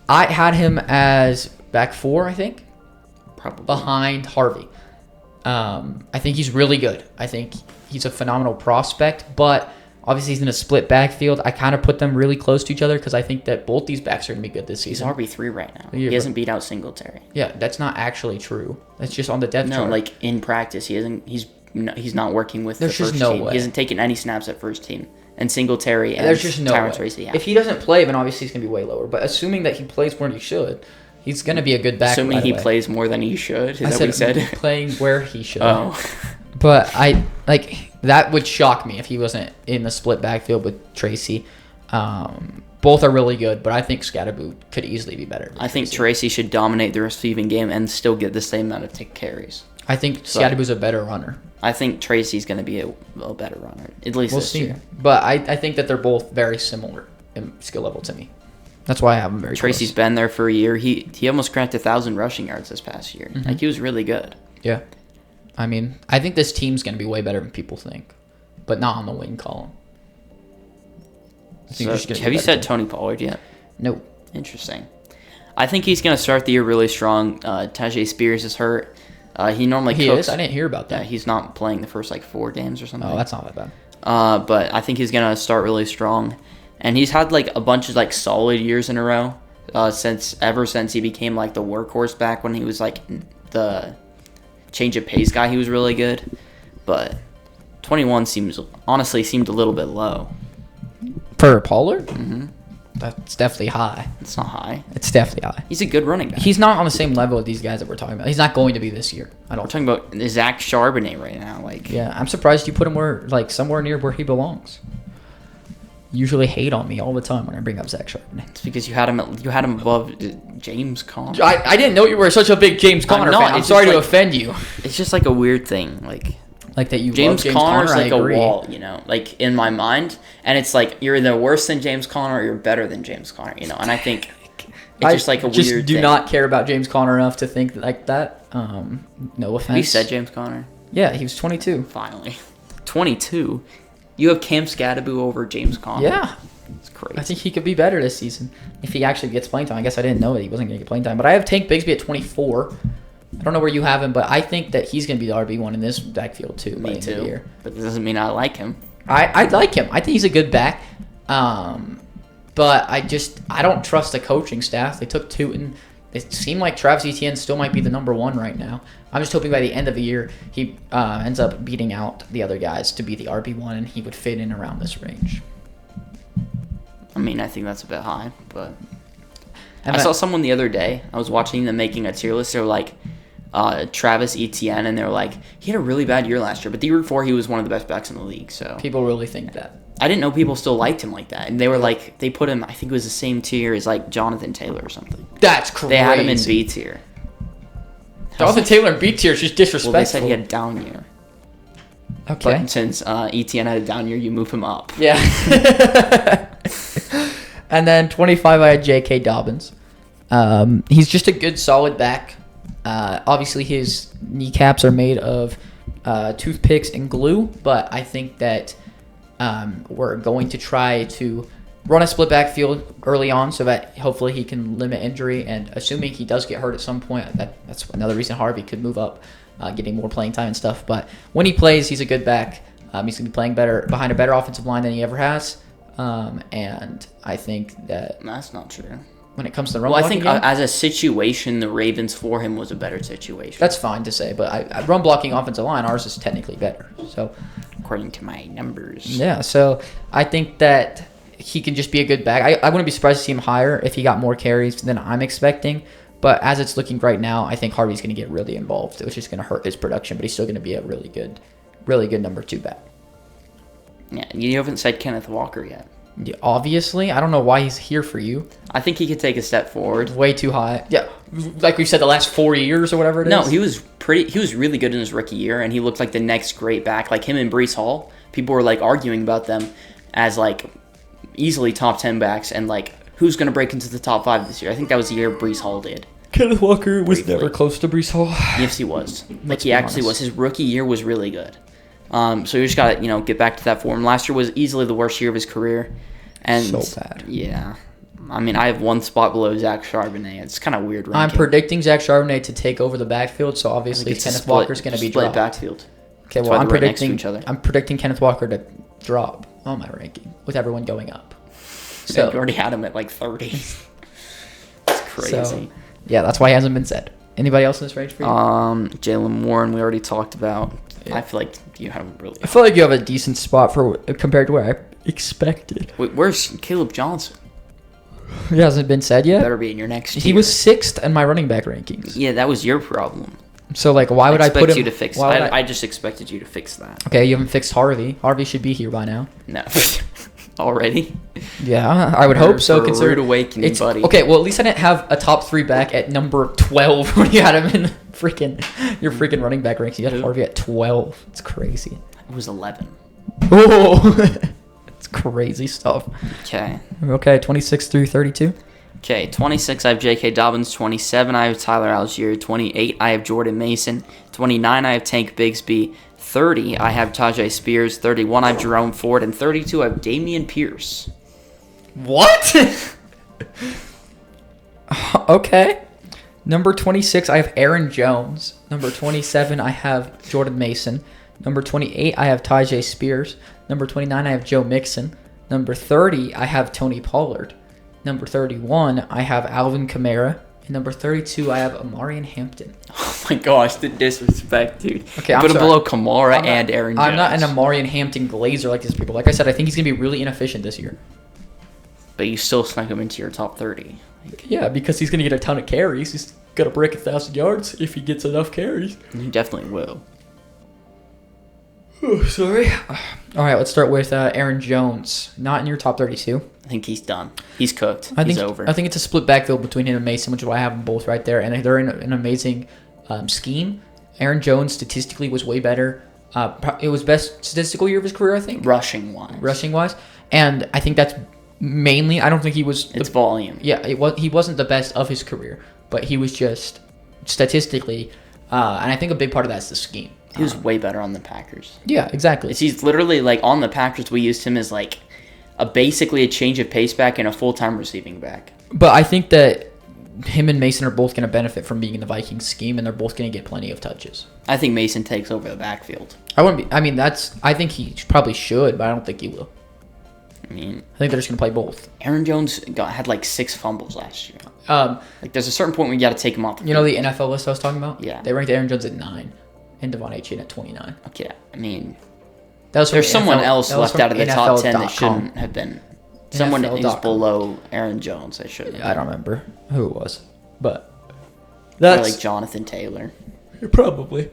I had him as back 4, I think. Probably. behind Harvey. I think he's really good. I think he's a phenomenal prospect, but obviously he's in a split backfield. I kind of put them really close to each other because I think that both these backs are going to be good this He's season. RB3 right now. Yeah, He hasn't beat out Singletary. Yeah, that's not actually true. That's just on the depth No, chart. like in practice, he's not working with There's the just first no team. way. He hasn't taken any snaps at first team. And Singletary and There's just no Tyron way. Tracy. Yeah. If he doesn't play, then obviously he's going to be way lower. But assuming that he plays where he should, he's going to be a good back. Assuming right he away. plays more than he should. Is I that what you said? playing where he should. Oh. But that would shock me if he wasn't in the split backfield with Tracy. Both are really good, but I think Scatterboot could easily be better. I think Tracy should dominate the receiving game and still get the same amount of carries. I think Scatterboot's a better runner. I think Tracy's going to be a better runner, at least We'll this see. year. But I think that they're both very similar in skill level to me. That's why I have them very Tracy's close. been there for a year. He almost cracked 1,000 rushing yards this past year. Mm-hmm. Like, he was really good. Yeah. I mean, I think this team's going to be way better than people think, but not on the win column. I think So, they're just gonna be have you better said team. Tony Pollard yet? No. Interesting. I think he's going to start the year really strong. Tajay Spears is hurt. He normally He cooks. is? I didn't hear about Yeah, that. he's not playing the first 4 games or something. Oh, that's not that bad. But I think he's gonna start really strong, and he's had a bunch of solid years in a row ever since he became the workhorse back when he was the change of pace guy. He was really good, but 21 seemed a little bit low. For Pollard? Mm-hmm. That's definitely high. It's not high. It's definitely high. He's a good running back. He's not on the same level as these guys that we're talking about. He's not going to be this year. I We're don't. talking about Zach Charbonnet right now. Yeah, I'm surprised you put him somewhere near where he belongs. You usually hate on me all the time when I bring up Zach Charbonnet. it's because you had him above James Conner. I didn't know you were such a big James Conner not. fan. I'm It's sorry just to offend you. It's just a weird thing. Like that you James love Conner's Conner. I a agree. wall, in my mind, and it's you're either worse than James Conner or you're better than James Conner, and I think it's just a just weird do thing. not care about James Conner enough to think like that. No offense. Have you said James Conner? Yeah, he was 22. Finally. 22? You have Cam Scatterboot over James Conner? Yeah, It's crazy. I think he could be better this season if he actually gets playing time. I guess I didn't know that he wasn't going to get playing time, but I have Tank Bigsby at 24. I don't know where you have him, but I think that he's going to be the RB1 in this backfield too. by the Me end of the too. year. But that doesn't mean I like him. I like him. I think he's a good back. But I don't trust the coaching staff. They took Tootin. It seemed like Travis Etienne still might be the number 1 right now. I'm just hoping by the end of the year he ends up beating out the other guys to be the RB1 and he would fit in around this range. I mean, I think that's a bit high, but And I saw someone the other day. I was watching them making a tier list. They were like, Travis Etienne, and they were like, he had a really bad year last year, but the year before he was one of the best backs in the league. So people really think that. I didn't know people still liked him like that, and they were they put him. I think it was the same tier as Jonathan Taylor or something. That's crazy. They had him in B tier. Jonathan Taylor in B tier is just disrespectful. Well, they said he had a down year, Okay. but since Etienne had a down year, you move him up. Yeah. And then 25, I had J.K. Dobbins. He's just a good, solid back. Obviously, his kneecaps are made of toothpicks and glue, but I think that we're going to try to run a split backfield early on so that hopefully he can limit injury. And assuming he does get hurt at some point, that's another reason Harvey could move up, getting more playing time and stuff. But when he plays, he's a good back. He's going to be playing better behind a better offensive line than he ever has. And I think that That's not true. when it comes to the run Well, I blocking think game, as a situation, the Ravens for him was a better situation. that's fine to say. But I run blocking offensive line, ours is technically better. So according to my numbers. yeah, so I think that he can just be a good back. I wouldn't be surprised to see him higher if he got more carries than I'm expecting. But as it's looking right now, I think Harvey's going to get really involved, which is going to hurt his production. But he's still going to be a really good number 2 back. Yeah, you haven't said Kenneth Walker yet. Yeah, obviously, I don't know why he's here for you. I think he could take a step forward. Way too high. Yeah, like we said, the last 4 years or whatever it is. No, he was really good in his rookie year, and he looked like the next great back. Like him and Breece Hall, people were arguing about them as easily top 10 backs, and who's going to break into the top 5 this year. I think that was the year Breece Hall did. Kenneth Walker was Briefly. never close to Breece Hall. Yes, he was. Let's He be actually honest. was. His rookie year was really good. So you just got to, get back to that form. Last year was easily the worst year of his career. And So bad. Yeah. I mean, I have one spot below Zach Charbonnet. It's kind of weird I'm ranking. predicting Zach Charbonnet to take over the backfield, so I obviously think it's a Kenneth split- Walker's going to be split dropped. backfield. Okay, That's well, why I'm they're right next to predicting each other. I'm predicting Kenneth Walker to drop on my ranking with everyone going up. So you So, already had him at like 30. It's crazy. so yeah, that's why he hasn't been said. Anybody else in this range for you? Jalen Warren, we already talked about. Yeah. I feel like you haven't really. I feel like you have a decent spot for compared to where I expected. Wait, where's Caleb Johnson? He hasn't been said yet. Better be in your next. He tier. was 6th in my running back rankings. Yeah, that was your problem. So like, why would I expect put him? you to fix? why would I just expected you to fix that. Okay, you haven't fixed Harvey. Harvey should be here by now. No, already. Yeah, I would hope so. For a Considering rude awakening, it's buddy. okay. Well, at least I didn't have a top 3 back at number 12 when you had him in your freaking running back ranks. You had Who? Harvey at 12. It's crazy. It was 11. Oh, it's crazy stuff. Okay. Okay, 26 through 32. Okay, 26, I have J.K. Dobbins. 27, I have Tyler Algier. 28, I have Jordan Mason. 29, I have Tank Bigsby. 30, I have Tajay Spears. 31, I have Jerome Ford. And 32, I have Damian Pierce. What? Okay. Number 26, I have Aaron Jones. Number 27, I have Jordan Mason. Number 28, I have Tajay Spears. Number 29, I have Joe Mixon. Number 30, I have Tony Pollard. Number 31, I have Alvin Kamara. And number 32, I have Amarian Hampton. Oh my gosh, the disrespect, dude. Okay, I'm Put him sorry. below Kamara I'm not- and Aaron Jones. I'm not an Amarian Hampton glazer like these people. Like I said, I think he's going to be really inefficient this year. But you still snuck him into your top 30. Yeah, because he's going to get a ton of carries. He's going to break 1,000 yards if he gets enough carries. You definitely will. Oh, sorry. All right, let's start with Aaron Jones. Not in your top 32. I think he's done. He's cooked. I think He's over. I think it's a split backfield between him and Mason, which is why I have them both right there. And they're in an amazing scheme. Aaron Jones statistically was way better. It was best statistical year of his career, I think, Rushing wise. rushing wise. And I think that's mainly. I don't think he was. It's volume. Yeah, he wasn't the best of his career, but he was just statistically. And I think a big part of that's the scheme. He was way better on the Packers. Yeah, exactly. He's literally like on the Packers. We used him as like basically a change of pace back and a full-time receiving back. But I think that him and Mason are both going to benefit from being in the Vikings scheme, and they're both going to get plenty of touches. I think Mason takes over the backfield. I think he probably should, but I don't think he will. I mean, I think they're just going to play both. Aaron Jones had like 6 fumbles last year. Um, Like there's a certain point where you got to take him off. The you know field. the NFL list I was talking about? Yeah. They ranked Aaron Jones at 9 and Devon Achane at 29. Okay, I mean, That was from there's someone NFL else that was left from out of the top 10 that NFL.com. shouldn't have been. Someone who's NFL.com. below Aaron Jones that should. I don't remember who it was, but Or that's like Jonathan Taylor. probably.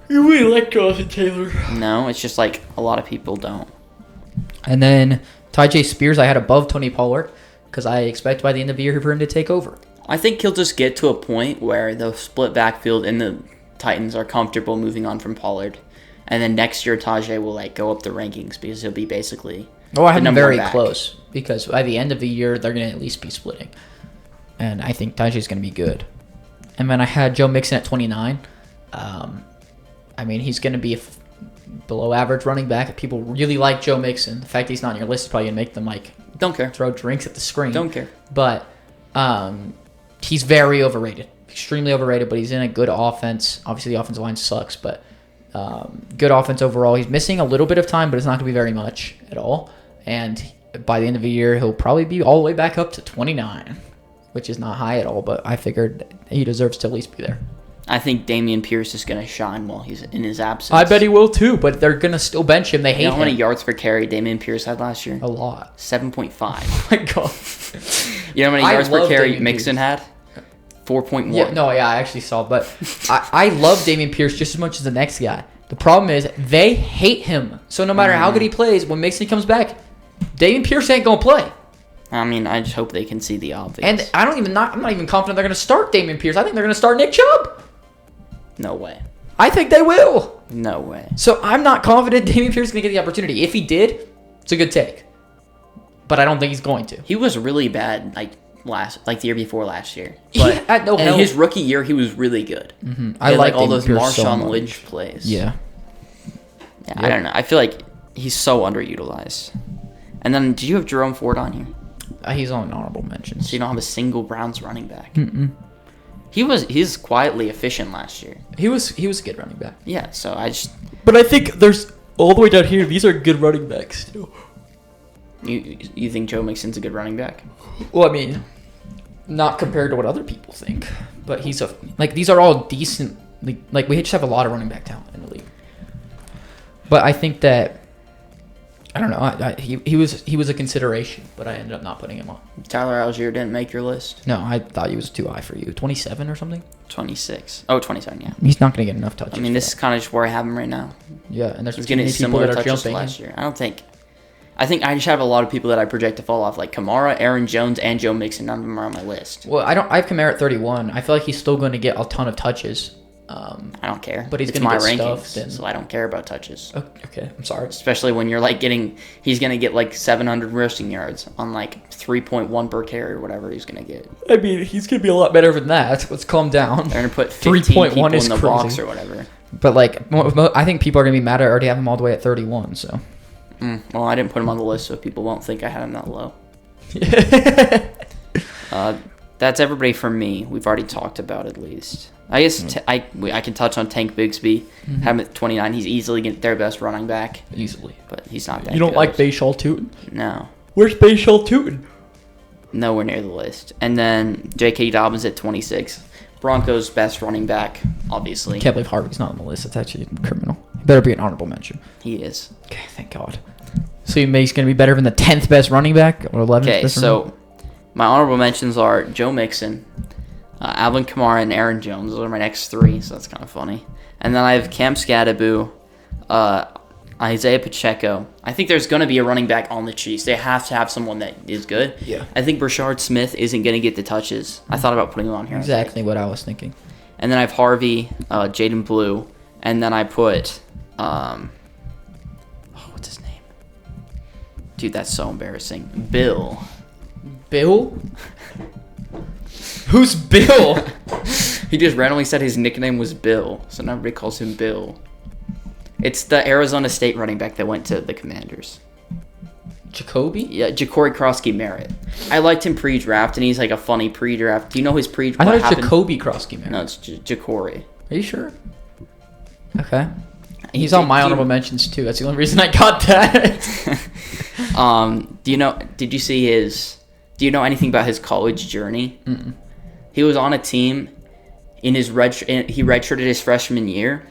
You really like Jonathan Taylor. No, it's just like a lot of people don't. And then Tajay Spears, I had above Tony Pollard because I expect by the end of the year for him to take over. I think he'll just get to a point where the split backfield and the Titans are comfortable moving on from Pollard. And then next year, Tajay will like go up the rankings because he'll be basically. Oh, I have them number very one back. close because by the end of the year, they're going to at least be splitting. And I think Tajay's going to be good. And then I had Joe Mixon at 29. I mean, he's going to be a below average running back. People really like Joe Mixon. The fact that he's not on your list is probably going to make them like Don't care. throw drinks at the screen. Don't care. But he's very overrated. Extremely overrated, but he's in a good offense. Obviously, the offensive line sucks, but good offense overall. He's missing a little bit of time, but it's not going to be very much at all. And by the end of the year, he'll probably be all the way back up to 29, which is not high at all, but I figured he deserves to at least be there. I think Damian Pierce is going to shine while he's in his absence. I bet he will too, but they're going to still bench him. They hate You know how many him. yards per carry Damian Pierce had last year? A lot. 7.5. Oh my God. You know how many I yards per love carry Damian Mixon Pierce. had? 4.1. Yeah, no, yeah, I actually saw, but I love Damian Pierce just as much as the next guy. The problem is they hate him. So no matter how good he plays, when Mixon comes back, Damian Pierce ain't gonna play. I mean, I just hope they can see the obvious. And I'm not even confident they're gonna start Damian Pierce. I think they're gonna start Nick Chubb. No way. I think they will. No way. So I'm not confident Damian Pierce is gonna get the opportunity. If he did, it's a good take. But I don't think he's going to. He was really bad the year before last year. He But had no in help. his rookie year, he was really good. I He had, like all Damian those Pierce so Marshawn much. Lynch plays. Yeah. I don't know. I feel like he's so underutilized. And then, did you have Jerome Ford on here? He's on honorable mentions. So you don't have a single Browns running back. He's quietly efficient last year. He was a good running back. Yeah, so I just But I think there's all the way down here. These are good running backs too. you think Joe Mixon's a good running back? Well, I mean, not compared to what other people think, but these are all decent. Like we just have a lot of running back talent in the league. But I think that I don't know. He was a consideration, but I ended up not putting him on. Tyler Algier didn't make your list. No, I thought he was too high for you. 27 or something. 26. Oh, 27. Yeah. He's not going to get enough touches. I mean, this is kind of just where I have him right now. Yeah, and there's He's too getting many people similar that are touches to jumping. last year. I think I just have a lot of people that I project to fall off, like Kamara, Aaron Jones, and Joe Mixon. None of them are on my list. Well, I have Kamara at 31. I feel like he's still going to get a ton of touches. I don't care. But he's it's going to my get rankings, stuffed. And... so I don't care about touches. Okay, I'm sorry. Especially when you're like he's going to get like 700 rushing yards on like 3.1 per carry or whatever he's going to get. I mean, he's going to be a lot better than that. Let's calm down. They're going to put 15 people in the crazy. box or whatever. But like, I think people are going to be mad. I already have him all the way at 31, so. Well, I didn't put him on the list, so people won't think I had him that low. That's everybody from me. We've already talked about at least. I guess I can touch on Tank Bigsby. Have him at 29. He's easily their best running back. Easily. But he's not that You don't good. like Bayshall Tootin? No. Where's Bayshall Tootin? Nowhere near the list. And then J.K. Dobbins at 26. Broncos' best running back, obviously. Can't believe Harvey's not on the list. That's actually criminal. He better be an honorable mention. He is. Okay, thank God. So you think he's going to be better than the 10th best running back or 11th Okay, best running so back? my honorable mentions are Joe Mixon, Alvin Kamara, and Aaron Jones. Those are my next three, so that's kind of funny. And then I have Cam Skadaboo, Isaiah Pacheco. I think there's going to be a running back on the Chiefs. They have to have someone that is good. Yeah. I think Brashard Smith isn't going to get the touches. I thought about putting him on here. Exactly what I was thinking. And then I have Harvey, Jaden Blue, and then I put, what's his name? Dude, that's so embarrassing. Bill. Bill? Who's Bill? He just randomly said his nickname was Bill, so now everybody calls him Bill. It's the Arizona State running back that went to the Commanders. Jacoby? Yeah, Ja'Cory Krosky Merritt. I liked him pre-draft, and he's like a funny pre-draft. Do you know his I thought it was Jacoby Krosky, man. No, it's Ja'Cory. Are you sure? Okay. He's on my honorable mentions too. That's the only reason I got that. Do you know anything about his college journey? Mm-mm. He was on a team he redshirted his freshman year,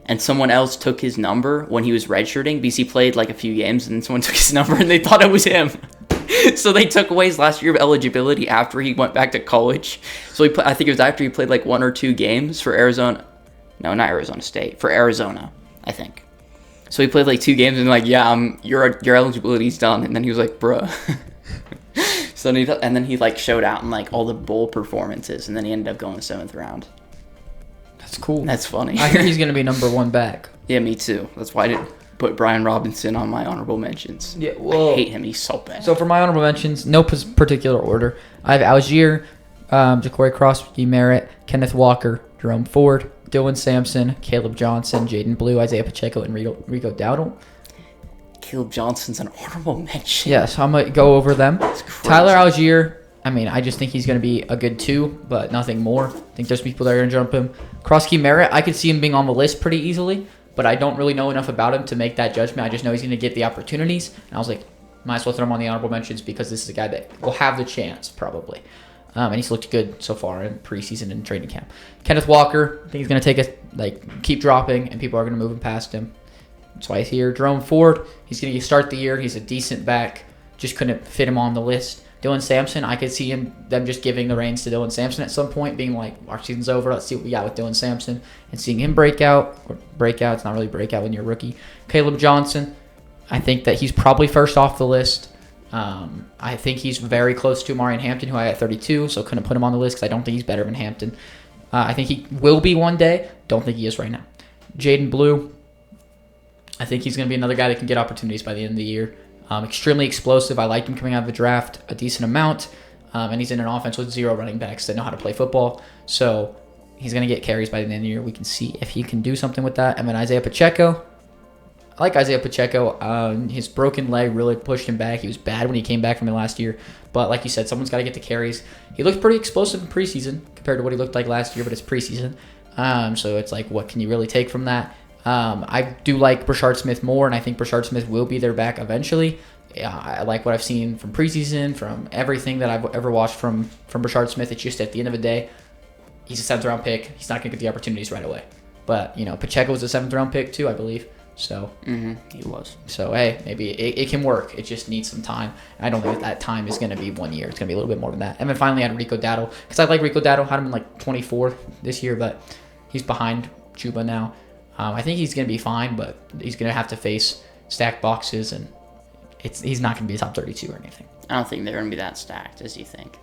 and someone else took his number when he was redshirting because he played like a few games, and then someone took his number and they thought it was him. So they took away his last year of eligibility after he went back to college. So I think it was after he played like 1 or 2 games for Arizona. No, not Arizona State. For Arizona, I think. So he played like 2 games and like, yeah, your eligibility's done. And then he was like, bruh. And then he like showed out in like all the bowl performances, and then he ended up going the 7th round. That's cool. That's funny. I hear he's going to be number 1 back. Yeah, me too. That's why I didn't put Brian Robinson on my honorable mentions. Yeah, well, I hate him. He's so bad. So for my honorable mentions, no particular order. I have Algier, Ja'Cory Krosky Merritt, Kenneth Walker, Jerome Ford, Dylan Sampson, Caleb Johnson, Jaden Blue, Isaiah Pacheco, and Rico Dowdle. Caleb Johnson's an honorable mention. Yeah, so I'm going to go over them. That's crazy. Tyler Algier, I mean, I just think he's going to be a good 2, but nothing more. I think there's people that are going to jump him. Krosky Merritt, I could see him being on the list pretty easily, but I don't really know enough about him to make that judgment. I just know he's going to get the opportunities, and I was like, might as well throw him on the honorable mentions because this is a guy that will have the chance, probably. And he's looked good so far in preseason and training camp. Kenneth Walker, I think he's going to keep dropping, and people are going to move him past him. That's why he's here. Jerome Ford, he's going to start the year. He's a decent back. Just couldn't fit him on the list. Dylan Sampson, I could see them just giving the reins to Dylan Sampson at some point, being like, our season's over. Let's see what we got with Dylan Sampson. And seeing him break out. It's not really breakout when you're a rookie. Caleb Johnson, I think that he's probably first off the list. I think he's very close to Marion Hampton, who I had 32, so couldn't put him on the list because I don't think he's better than Hampton. I think he will be one day. Don't think he is right now. Jaden Blue, I think he's going to be another guy that can get opportunities by the end of the year. Extremely explosive. I liked him coming out of the draft a decent amount. And he's in an offense with 0 running backs that know how to play football. So he's going to get carries by the end of the year. We can see if he can do something with that. And then Isaiah Pacheco, I like Isaiah Pacheco. His broken leg really pushed him back. He was bad when he came back from it last year. But like you said, someone's got to get the carries. He looked pretty explosive in preseason compared to what he looked like last year, but it's preseason. So it's like, what can you really take from that? I do like Brashard Smith more, and I think Brashard Smith will be their back eventually. Yeah, I like what I've seen from preseason, from everything that I've ever watched from Brashard Smith. It's just at the end of the day, he's a 7th-round pick. He's not going to get the opportunities right away. But, Pacheco was a 7th-round pick too, I believe. So he was. So, hey, maybe it can work. It just needs some time. I don't think that time is going to be 1 year. It's going to be a little bit more than that. And then finally I had Rico Dowdle, because I like Rico Dowdle. Had him in like 24 this year, but he's behind Chuba now. I think he's going to be fine, but he's going to have to face stacked boxes, and he's not going to be a top 32 or anything. I don't think they're going to be that stacked as you think.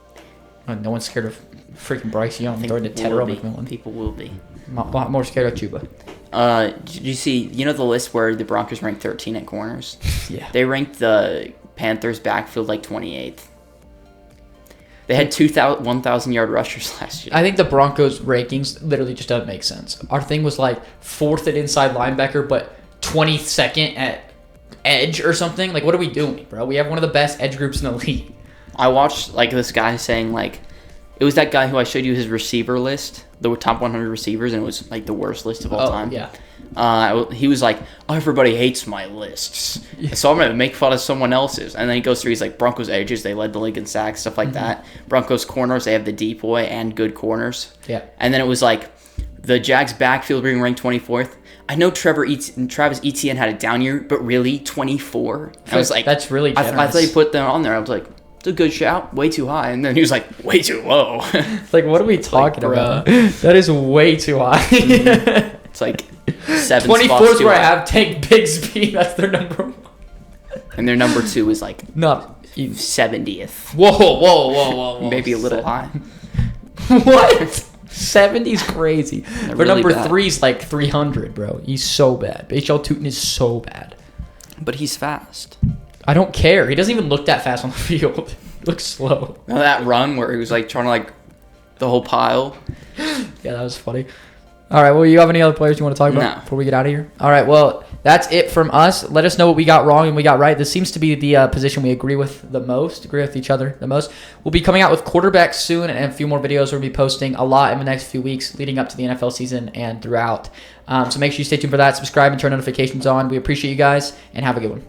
No one's scared of freaking Bryce Young throwing to Tedero McMillan. People will be. A lot more scared of Chuba. Did you see, the list where the Broncos ranked 13 at corners? Yeah. They ranked the Panthers backfield like 28th. They had 1,000-yard rushers last year. I think the Broncos rankings literally just doesn't make sense. Our thing was like 4th at inside linebacker, but 22nd at edge or something. Like, what are we doing, bro? We have one of the best edge groups in the league. I watched like this guy saying like, it was that guy who I showed you his receiver list, the top 100 receivers, and it was like the worst list of all time. Yeah. He was like, oh, everybody hates my lists, so I'm gonna make fun of someone else's. And then he goes through, he's like, Broncos edges, they led the league in sacks, stuff like that. Broncos corners, they have the decoy and good corners. Yeah. And then it was like, the Jags backfield being ranked 24th. I know Travis Etienne had a down year, but really 24. I was like, that's really generous. I thought he put them on there. I was like, it's a good shout, way too high. And then he was like, way too low. Like, what are we talking about? That is way too high. It's like 7 24 spots is too where I high. have Tank Bigsby. That's their number 1. And their number 2 is like Not 70th. Whoa. Maybe a little high. What? 70's crazy. But really number bad. 3's like 300, bro. He's so bad. H.L. Tootin is so bad. But he's fast. I don't care. He doesn't even look that fast on the field. He looks slow. Now that run where he was like trying to like the whole pile. Yeah, that was funny. All right, well, you have any other players you want to talk about No. before we get out of here? All right, well, that's it from us. Let us know what we got wrong and we got right. This seems to be the position we agree with each other the most. We'll be coming out with quarterbacks soon and a few more videos. We'll be posting a lot in the next few weeks leading up to the NFL season and throughout. So make sure you stay tuned for that. Subscribe and turn notifications on. We appreciate you guys, and have a good one.